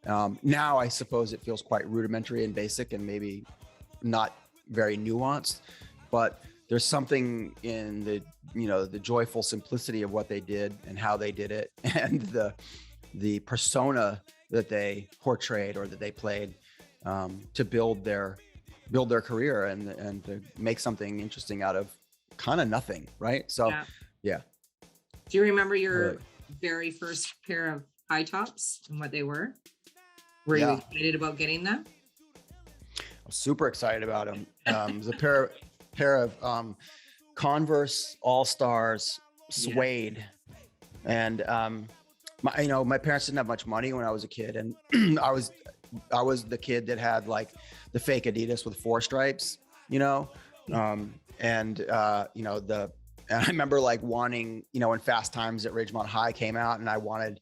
Now I suppose it feels quite rudimentary and basic and maybe not very nuanced, but there's something in the joyful simplicity of what they did and how they did it, and the persona that they portrayed or that they played to build their career and to make something interesting out of kind of nothing, right? So, yeah. Do you remember your very first pair of high tops and what they were? Were you excited about getting them? I'm super excited about them. It was a pair of Converse All-Stars suede. And my parents didn't have much money when I was a kid, and I was the kid that had like the fake Adidas with 4 stripes, and I remember like wanting, when Fast Times at Ridgemont High came out, and I wanted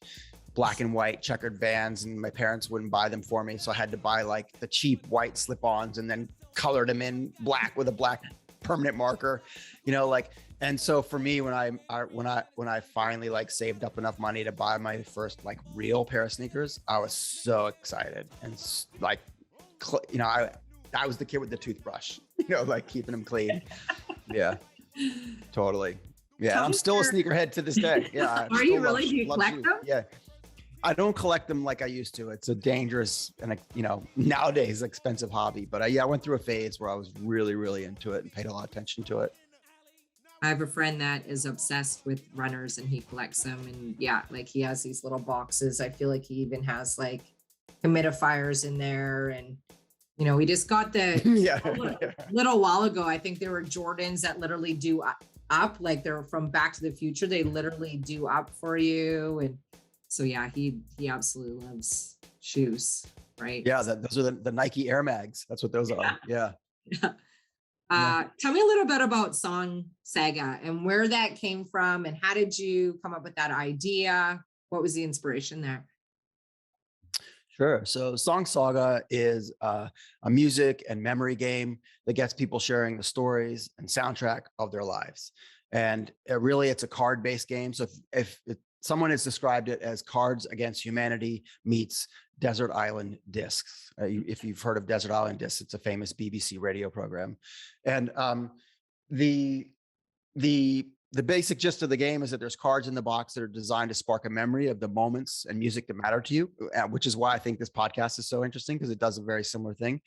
black and white checkered Vans, and my parents wouldn't buy them for me, so I had to buy like the cheap white slip-ons and then colored them in black with a black permanent marker, and so for me, when I finally like saved up enough money to buy my first like real pair of sneakers, I was so excited. And like, I was the kid with the toothbrush, like keeping them clean. Yeah, totally. Yeah, I'm still a sneakerhead to this day. Yeah. Are you really? Do you collect them? Yeah. I don't collect them like I used to. It's a dangerous and nowadays expensive hobby. But I went through a phase where I was really, really into it and paid a lot of attention to it. I have a friend that is obsessed with runners, and he collects them. And like he has these little boxes. I feel like he even has like humidifiers in there. And, we just got the little while ago, I think there were Jordans that literally do up, like they're from Back to the Future. They literally do up for you. And so, he absolutely loves shoes, right? Yeah, those are the Nike Air Mags. That's what those are. Yeah. Tell me a little bit about Song Saga and where that came from, and how did you come up with that idea? What was the inspiration there? Sure. So Song Saga is a music and memory game that gets people sharing the stories and soundtrack of their lives. And really, it's a card-based game. So if someone has described it as Cards Against Humanity meets Desert Island Discs. If you've heard of Desert Island Discs, it's a famous BBC radio program. And the the basic gist of the game is that there's cards in the box that are designed to spark a memory of the moments and music that matter to you, which is why I think this podcast is so interesting, because it does a very similar thing.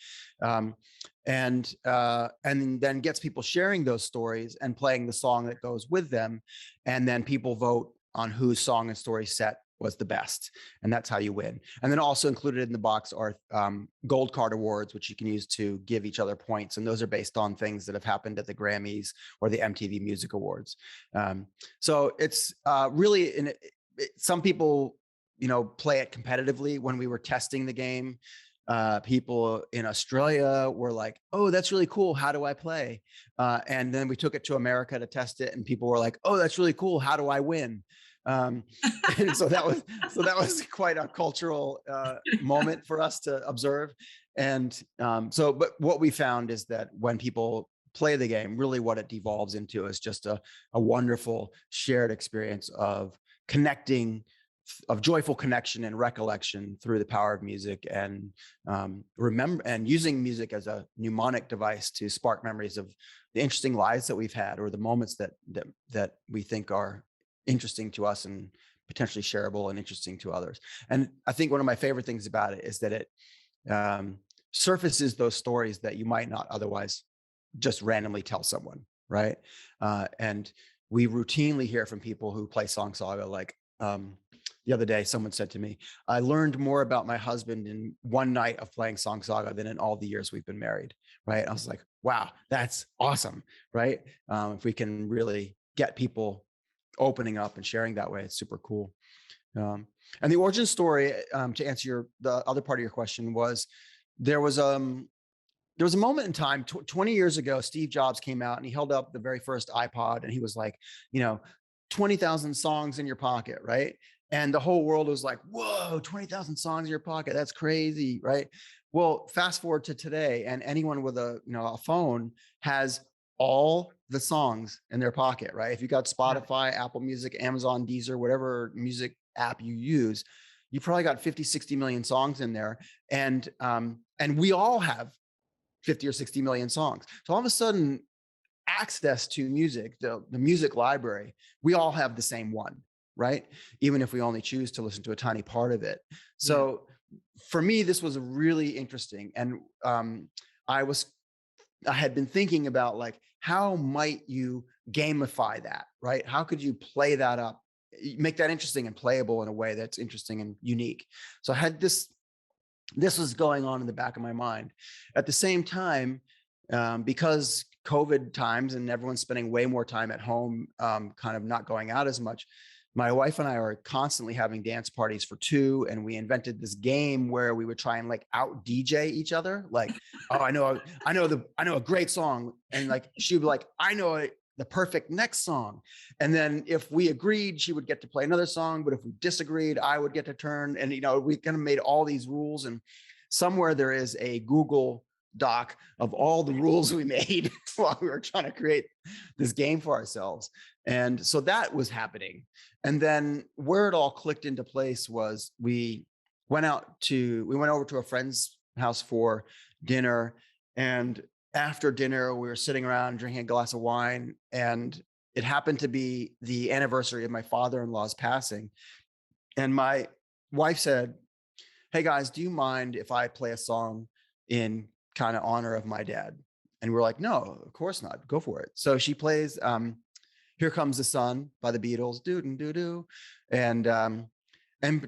And then gets people sharing those stories and playing the song that goes with them. And then people vote on whose song and story set was the best. And that's how you win. And then also included in the box are gold card awards, which you can use to give each other points. And those are based on things that have happened at the Grammys or the MTV Music Awards. So it's really, some people, play it competitively. When we were testing the game, people in Australia were like, "Oh, that's really cool. How do I play?" And then we took it to America to test it, and people were like, "Oh, that's really cool. How do I win?" And so that was quite a cultural moment for us to observe. And but what we found is that when people play the game, really what it devolves into is just a wonderful shared experience of connecting, of joyful connection and recollection through the power of music, and remember, and using music as a mnemonic device to spark memories of the interesting lives that we've had, or the moments that we think are interesting to us and potentially shareable and interesting to others. And I think one of my favorite things about it is that it surfaces those stories that you might not otherwise just randomly tell someone, right? And we routinely hear from people who play Song Saga, like the other day, someone said to me, "I learned more about my husband in one night of playing Song Saga than in all the years we've been married," right? I was like, wow, that's awesome, right? If we can really get people opening up and sharing that way, it's super cool. And the origin story, to answer the other part of your question, was there was a moment in time, 20 years ago, Steve Jobs came out and he held up the very first iPod, and he was like, 20,000 songs in your pocket, right? And the whole world was like, whoa, 20,000 songs in your pocket. That's crazy, right? Well, fast forward to today, and anyone with a phone has all the songs in their pocket, right? If you got Spotify, Apple Music, Amazon, Deezer, whatever music app you use, you probably got 50, 60 million songs in there. And we all have 50 or 60 million songs. So all of a sudden, access to music, the music library, we all have the same one, right? Even if we only choose to listen to a tiny part of it. So for me, this was really interesting. And I had been thinking about, like, how might you gamify that, right? How could you play that up, make that interesting and playable in a way that's interesting and unique? So I had this was going on in the back of my mind. At the same time, because COVID times and everyone's spending way more time at home, kind of not going out as much, my wife and I are constantly having dance parties for two, and we invented this game where we would try and like out DJ each other. Like, "Oh, I know a great song," and like she would be like, "I know the perfect next song." And then if we agreed, she would get to play another song, but if we disagreed, I would get to turn. And we kind of made all these rules, and somewhere there is a Google Doc of all the rules we made while we were trying to create this game for ourselves. And so that was happening. And then where it all clicked into place was we went over to a friend's house for dinner. And after dinner, we were sitting around drinking a glass of wine, and it happened to be the anniversary of my father-in-law's passing. And my wife said, "Hey guys, do you mind if I play a song in kind of honor of my dad?" And we're like, "No, of course not. Go for it." So she plays "Here Comes the Sun" by the Beatles, doo-doo-doo-doo, and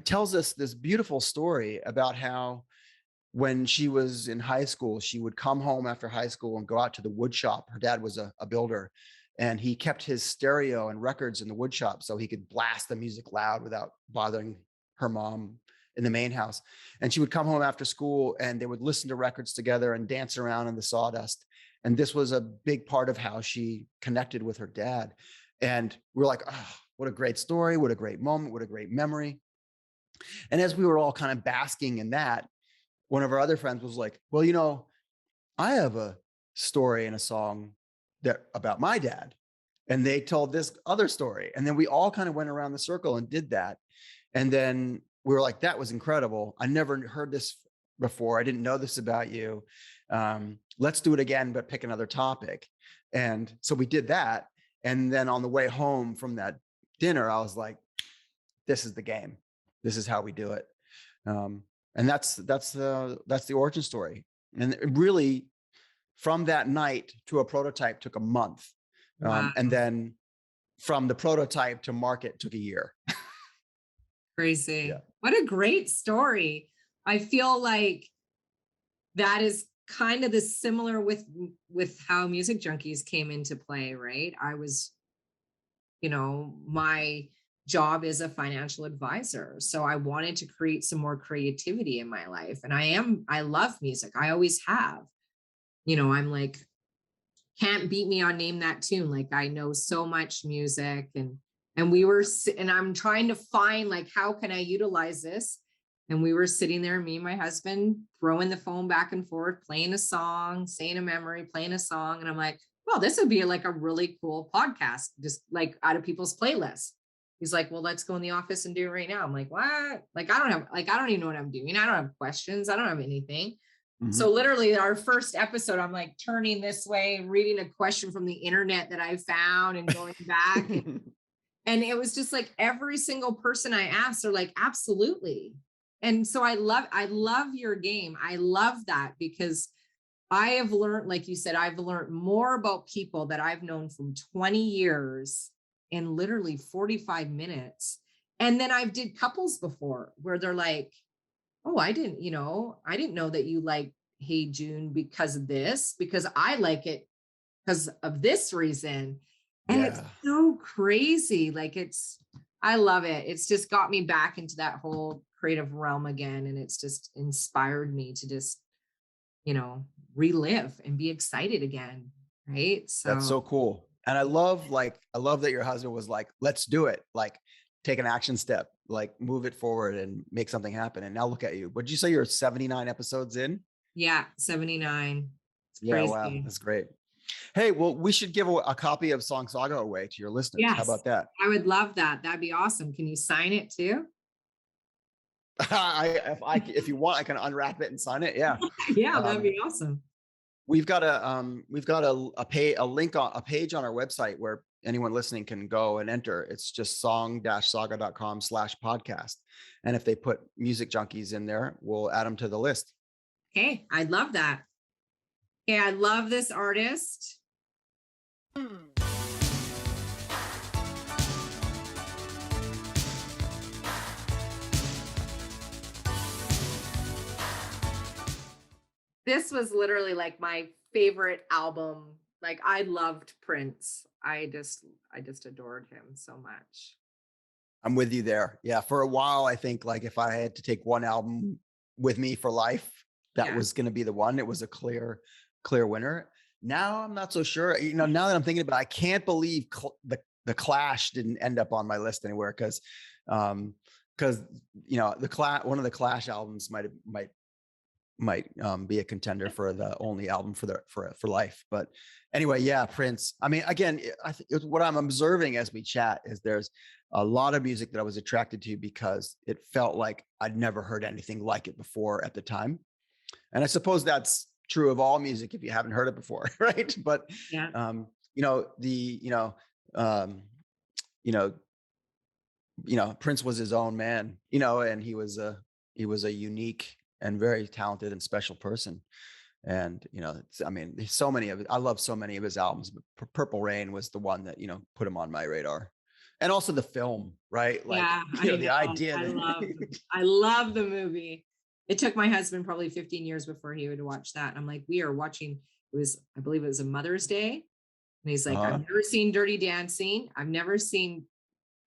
tells us this beautiful story about how when she was in high school, she would come home after high school and go out to the wood shop. Her dad was a builder, and he kept his stereo and records in the wood shop so he could blast the music loud without bothering her mom in the main house. And she would come home after school, and they would listen to records together and dance around in the sawdust. And this was a big part of how she connected with her dad. And we're like, "Oh, what a great story. What a great moment. What a great memory." And as we were all kind of basking in that, one of our other friends was like, well, you know, I have a story and a song that about my dad. And they told this other story. And then we all kind of went around the circle and did that. And then we were like, that was incredible. I never heard this before. I didn't know this about you. Let's do it again, but pick another topic. And so we did that. And then on the way home from that dinner, I was like, this is the game. This is how we do it. And that's the origin story. And it really, from that night to a prototype took a month. Wow. And then from the prototype to market took a year. Crazy. Yeah. What a great story. I feel like that is kind of the similar with how Music Junkies came into play, right? I was, my job is a financial advisor. So I wanted to create some more creativity in my life. And I love music. I always have. I'm like, can't beat me on Name That Tune. Like, I know so much music, and I'm trying to find, like, how can I utilize this? And we were sitting there, me and my husband, throwing the phone back and forth, playing a song, saying a memory, playing a song. And I'm like, well, this would be like a really cool podcast, just like out of people's playlists. He's like, well, let's go in the office and do it right now. I'm like, what? Like, I don't even know what I'm doing. I don't have questions. I don't have anything. Mm-hmm. So literally our first episode, I'm like turning this way, reading a question from the internet that I found and going back. And it was just like every single person I asked are like, absolutely. And so I love your game. I love that, because I have learned, like you said, I've learned more about people that I've known from 20 years in literally 45 minutes. And then I've did couples before where they're like, oh, I didn't know that you like Hey June because of this, because I like it because of this reason. And It's so crazy. Like, I love it. It's just got me back into that whole creative realm again. And it's just inspired me to just, relive and be excited again. Right. So that's so cool. And I love that your husband was like, let's do it. Like, take an action step, like move it forward and make something happen. And now look at you. Would you say you're 79 episodes in? Yeah. 79. It's yeah. crazy. Wow. That's great. Hey, well, we should give a copy of Song Saga away to your listeners. Yes, how about that? I would love that. That'd be awesome. Can you sign it too? If you want, I can unwrap it and sign it. Yeah. Yeah. That'd be awesome. We've got a page on our website where anyone listening can go and enter. It's just song-saga.com/podcast. And if they put Music Junkies in there, we'll add them to the list. Okay. I'd love that. Okay. I love this artist. This was literally like my favorite album. Like, I loved Prince. I just adored him so much. I'm with you there. Yeah. For a while, I think, like, if I had to take one album with me for life, that was going to be the one. It was a clear winner. Now I'm not so sure. Now that I'm thinking about it, I can't believe the Clash didn't end up on my list anywhere, because one of the Clash albums might be a contender for the only album for life. But anyway, yeah, Prince. I mean, again, what I'm observing as we chat is there's a lot of music that I was attracted to because it felt like I'd never heard anything like it before at the time. And I suppose that's true of all music if you haven't heard it before, right? But Prince was his own man, and he was a unique and very talented and special person. And, so many of it, I love so many of his albums, but Purple Rain was the one that, put him on my radar. And also the film, right? Like, the idea. I love the movie. It took my husband probably 15 years before he would watch that. And I'm like, we are watching, I believe it was a Mother's Day. And he's like, I've never seen Dirty Dancing. I've never seen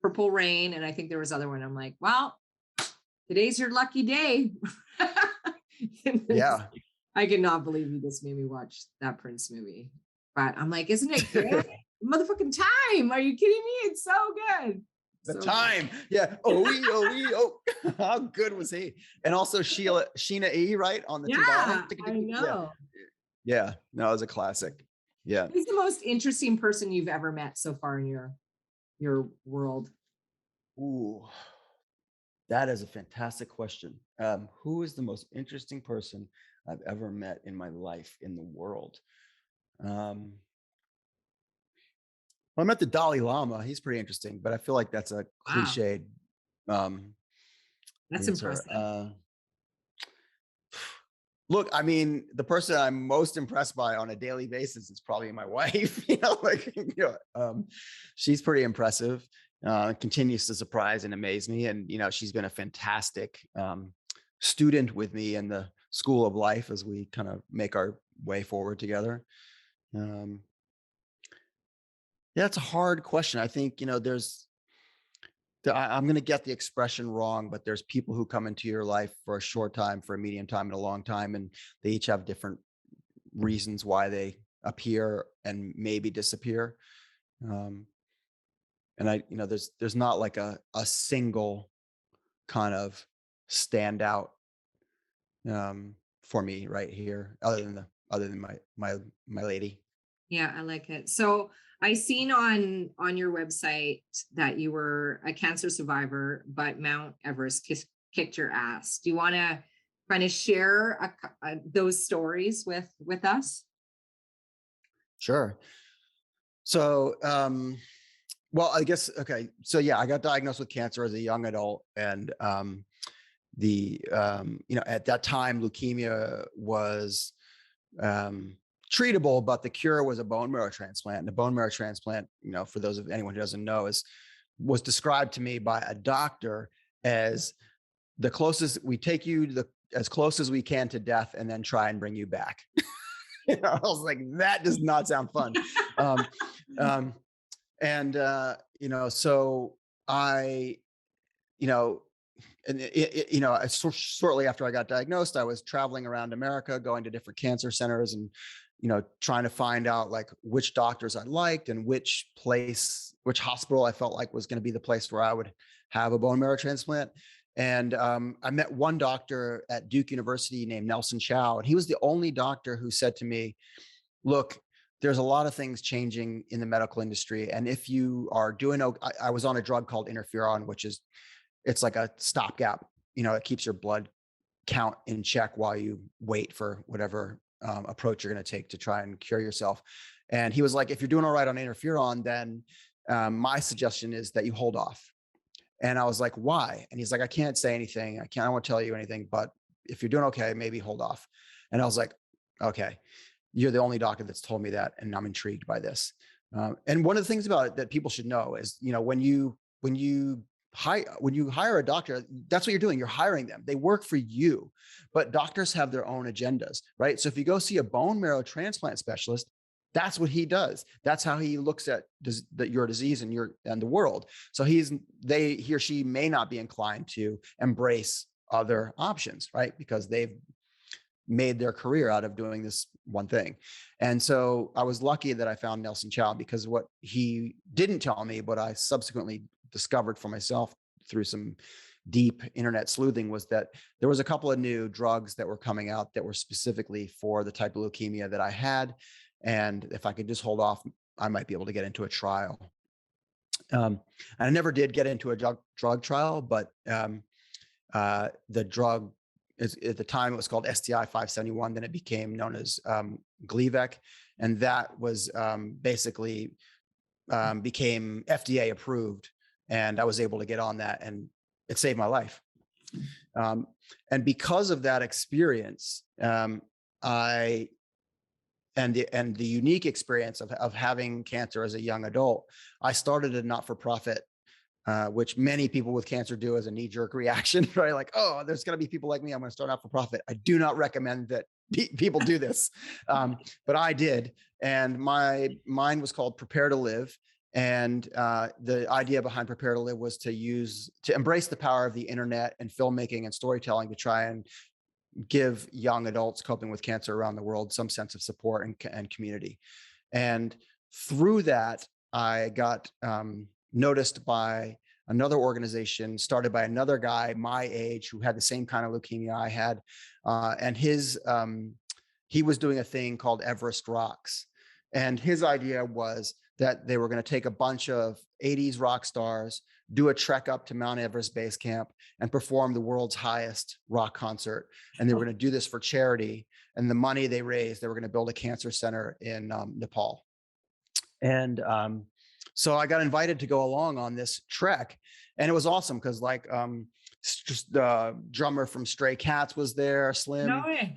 Purple Rain. And I think there was other one. I'm like, well, today's your lucky day. Yeah. I cannot believe you just made me watch that Prince movie. But I'm like, isn't it good? Motherfucking time. Are you kidding me? It's so good. The So time. Yeah. Oh. How good was he? And also Sheena E, right? On the two yeah, bottom. I Yeah. know. Yeah. No, it was a classic. Yeah. Who's the most interesting person you've ever met so far in your world? Ooh, that is a fantastic question. Who is the most interesting person I've ever met in my life in the world? Well, I met the Dalai Lama. He's pretty interesting, but I feel like that's a Wow, cliched um, that's answer. impressive. Look, I mean, the person I'm most impressed by on a daily basis is probably my wife. She's pretty impressive. Continues to surprise and amaze me, and she's been a fantastic student with me in the school of life as we kind of make our way forward together. Yeah, it's a hard question. I think I'm going to get the expression wrong, but there's people who come into your life for a short time, for a medium time, and a long time, and they each have different reasons why they appear and maybe disappear. And there's not like a single kind of standout for me right here, other than my lady. Yeah, I like it. So I seen on your website that you were a cancer survivor, but Mount Everest kicked your ass. Do you want to kind of share those stories with us? Sure. So, well, I guess, okay. So yeah, I got diagnosed with cancer as a young adult, and at that time, leukemia was treatable, but the cure was a bone marrow transplant. And a bone marrow transplant, for those of anyone who doesn't know, was described to me by a doctor as the closest we take you as close as we can to death, and then try and bring you back. I was like, that does not sound fun. So I, shortly after I got diagnosed, I was traveling around America, going to different cancer centers, and trying to find out like which doctors I liked and which hospital I felt like was going to be the place where I would have a bone marrow transplant. And I met one doctor at Duke University named Nelson Chow, and he was the only doctor who said to me, "Look, there's a lot of things changing in the medical industry, and if you are doing, I was on a drug called interferon, it's like a stopgap. It keeps your blood count in check while you wait for whatever approach you're going to take to try and cure yourself." And he was like, "If you're doing all right on interferon, then my suggestion is that you hold off." And I was like, "Why?" And he's like, "I can't say anything. I don't want to tell you anything, but if you're doing okay, maybe hold off." And I was like, "Okay, you're the only doctor that's told me that, and I'm intrigued by this." And one of the things about it that people should know is, when you hire a doctor, that's what you're doing. You're hiring them. They work for you, but doctors have their own agendas, right? So if you go see a bone marrow transplant specialist, that's what he does. That's how he looks at your disease and the world. So he or she may not be inclined to embrace other options, right? Because they've made their career out of doing this one thing. And so I was lucky that I found Nelson Chow, because what he didn't tell me, but I subsequently discovered for myself through some deep internet sleuthing, was that there was a couple of new drugs that were coming out that were specifically for the type of leukemia that I had. And if I could just hold off, I might be able to get into a trial. I never did get into a drug trial, but the drug at the time it was called STI 571. Then it became known as Gleevec, and that was basically became FDA approved, and I was able to get on that, and it saved my life. And because of that experience, the unique experience of having cancer as a young adult, I started a not-for-profit, which many people with cancer do as a knee-jerk reaction, right? Like, oh, there's going to be people like me, I'm going to start not-for-profit. I do not recommend that people do this, but I did, and mine was called Prepare to Live. And the idea behind Prepare to Live was to embrace the power of the internet and filmmaking and storytelling to try and give young adults coping with cancer around the world some sense of support and community. And through that, I got noticed by another organization started by another guy my age who had the same kind of leukemia I had. And he was doing a thing called Everest Rocks. And his idea was that they were going to take a bunch of 80s rock stars, do a trek up to Mount Everest base camp, and perform the world's highest rock concert. And they were going to do this for charity. And the money they raised, they were going to build a cancer center in Nepal. And so I got invited to go along on this trek. And it was awesome because like just the drummer from Stray Cats was there, Slim, No way.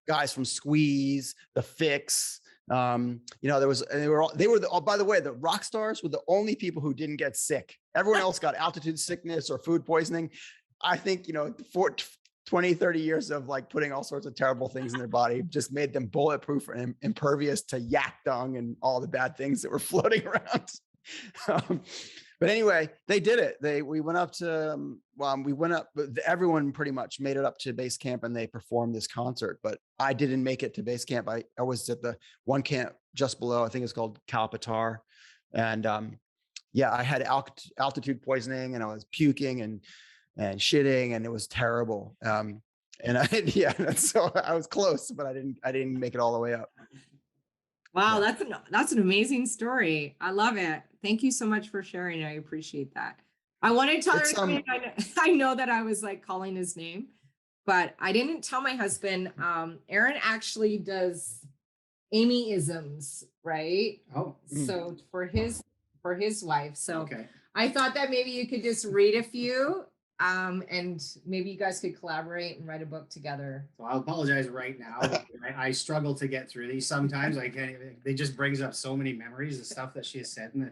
guys from Squeeze, The Fix. There was, and they were by the way, the rock stars were the only people who didn't get sick. Everyone else got altitude sickness or food poisoning. I think, 20, 30 years of like putting all sorts of terrible things in their body just made them bulletproof and impervious to yak dung and all the bad things that were floating around. But anyway, they did it. We went up to, everyone pretty much made it up to base camp and they performed this concert, but I didn't make it to base camp. I was at the one camp just below, I think it's called Kalpatar. And I had altitude poisoning and I was puking and shitting and it was terrible. So I was close, but I didn't make it all the way up. Wow, that's an amazing story. I love it. Thank you so much for sharing. I appreciate that. I wanted to tell her, I know that I was like calling his name, but I didn't tell my husband. Eran actually does Amy-isms, right? Oh, so for his wife. So okay. I thought that maybe you could just read a few. And maybe you guys could collaborate and write a book together. So I'll apologize right now. I struggle to get through these sometimes. I can't even, it just brings up so many memories of stuff that she has said in the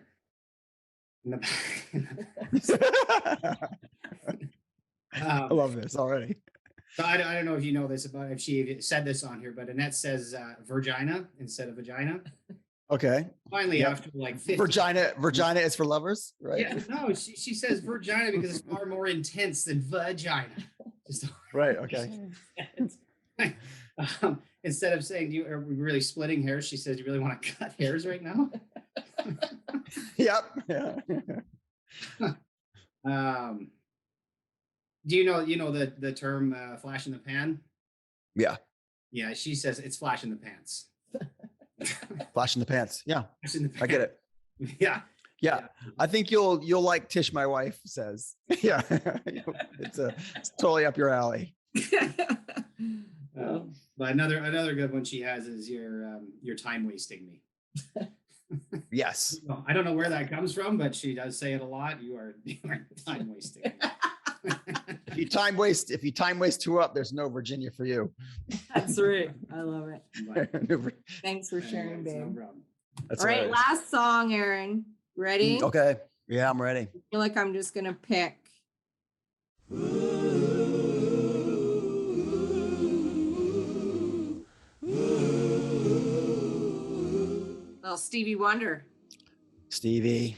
I love this already. So I don't know if you know this about if she said this on here, but Annette says virgina instead of vagina. Okay. Finally, after like 50 Virgina is for lovers, right? Yeah, no, she says virgina because it's far more intense than vagina. Right. Okay. Instead of saying, are we really splitting hairs? She says, you really want to cut hairs right now? Yep. Yeah. Do you know the term flash in the pan? Yeah. Yeah, she says it's flash in the pants. Flash in the pants. Yeah. I get it. Yeah. Yeah. I think you'll like Tish, my wife says. Yeah. It's totally up your alley. But another good one she has is you're time wasting me. Yes. I don't know where that comes from, but she does say it a lot. You are time wasting. If you time waste two up, there's no Virginia for you. That's right. I love it. Thanks for sharing, babe. No problem. That's all right, hilarious. last song, Eran. Ready? Okay. Yeah, I'm ready. I feel like I'm just gonna pick. Little Stevie Wonder. Stevie.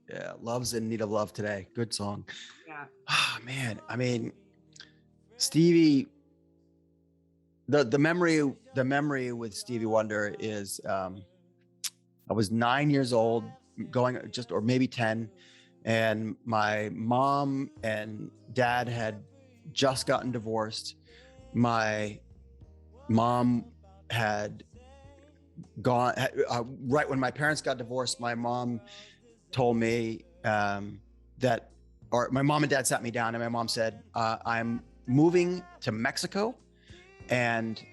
Yeah, Love's in Need of Love Today. Good song. Yeah. Oh man. I mean, Stevie, the memory with Stevie Wonder is I was 9 years old, or maybe 10, and my mom and dad had just gotten divorced. My mom had gone right when my parents got divorced. My mom told me my mom and dad sat me down and my mom said, I'm moving to Mexico, and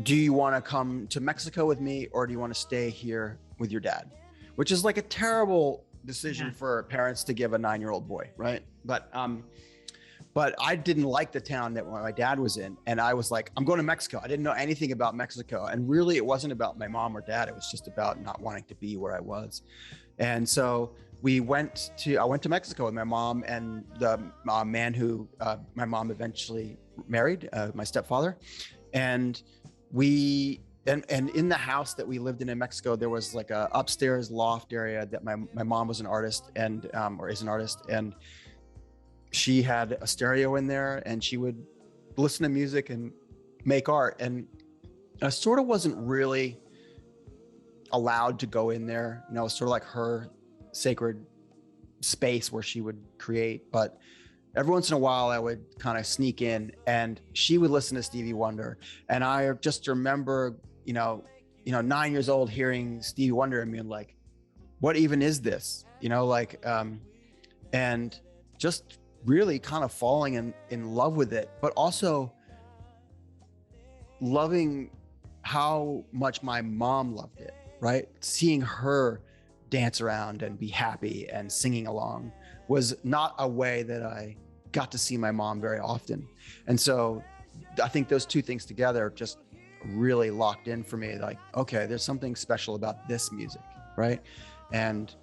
do you want to come to Mexico with me, or do you want to stay here with your dad? Which is like a terrible decision for parents to give a 9-year-old boy, right? But I didn't like the town that my dad was in, and I was like, I'm going to Mexico. I didn't know anything about Mexico, and really it wasn't about my mom or dad. It was just about not wanting to be where I was. And so I went to Mexico with my mom and the man who my mom eventually married, my stepfather. And and in the house that we lived in Mexico, there was like a upstairs loft area that my mom was an artist and or is an artist, and she had a stereo in there and she would listen to music and make art. And I sort of wasn't really allowed to go in there. It was sort of like her sacred space where she would create. But every once in a while I would kind of sneak in and she would listen to Stevie Wonder. And I just remember, 9 years old hearing Stevie Wonder and being like, what even is this? And just really kind of falling in love with it, but also loving how much my mom loved it, right? Seeing her dance around and be happy and singing along was not a way that I got to see my mom very often. And so I think those two things together just really locked in for me, like, okay, there's something special about this music, right? And,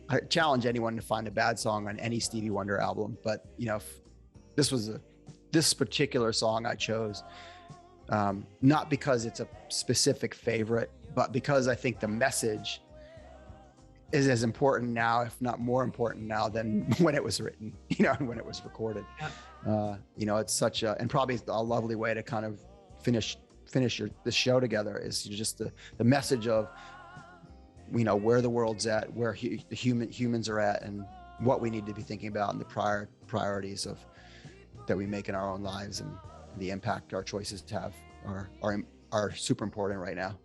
I challenge anyone to find a bad song on any Stevie Wonder album, but this particular song I chose, not because it's a specific favorite, but because I think the message is as important now, if not more important now than when it was written, and when it was recorded. It's such and probably a lovely way to kind of finish this show together is just the message of, where the world's at, where the humans are at, and what we need to be thinking about, and the priorities that we make in our own lives, and the impact our choices have are super important right now.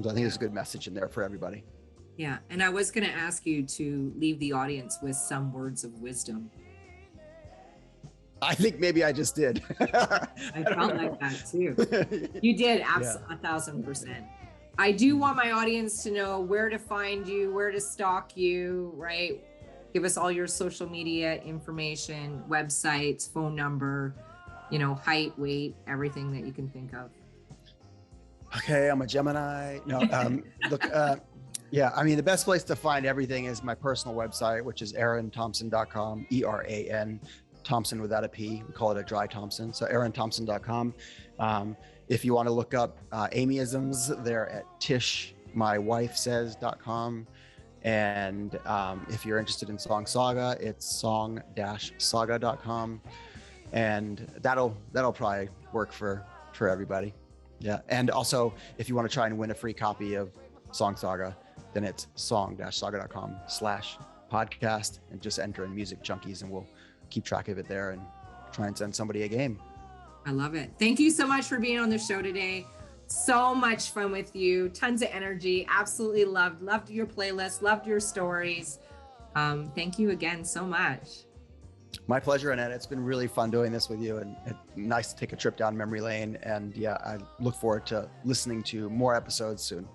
So I think there's a good message in there for everybody. Yeah, and I was going to ask you to leave the audience with some words of wisdom. I think maybe I just did. I felt like that too. You did, absolutely, 1,000%. I do want my audience to know where to find you, where to stalk you, right? Give us all your social media information, websites, phone number, height, weight, everything that you can think of. Okay, I'm a Gemini. No, look, the best place to find everything is my personal website, which is eranthomson.com, ERAN, Thomson without a P. We call it a dry Thomson. So eranthomson.com. If you want to look up Amyisms, they're at tishmywifesays.com. And if you're interested in Song Saga, it's song-saga.com. And that'll probably work for everybody. Yeah. And also, if you want to try and win a free copy of Song Saga, then it's song-saga.com/podcast, and just enter in Music Junkies, and we'll keep track of it there and try and send somebody a game. I love it. Thank you so much for being on the show today. So much fun with you. Tons of energy. Absolutely loved your playlist. Loved your stories. Thank you again so much. My pleasure, Annette. It's been really fun doing this with you, and nice to take a trip down memory lane. And I look forward to listening to more episodes soon.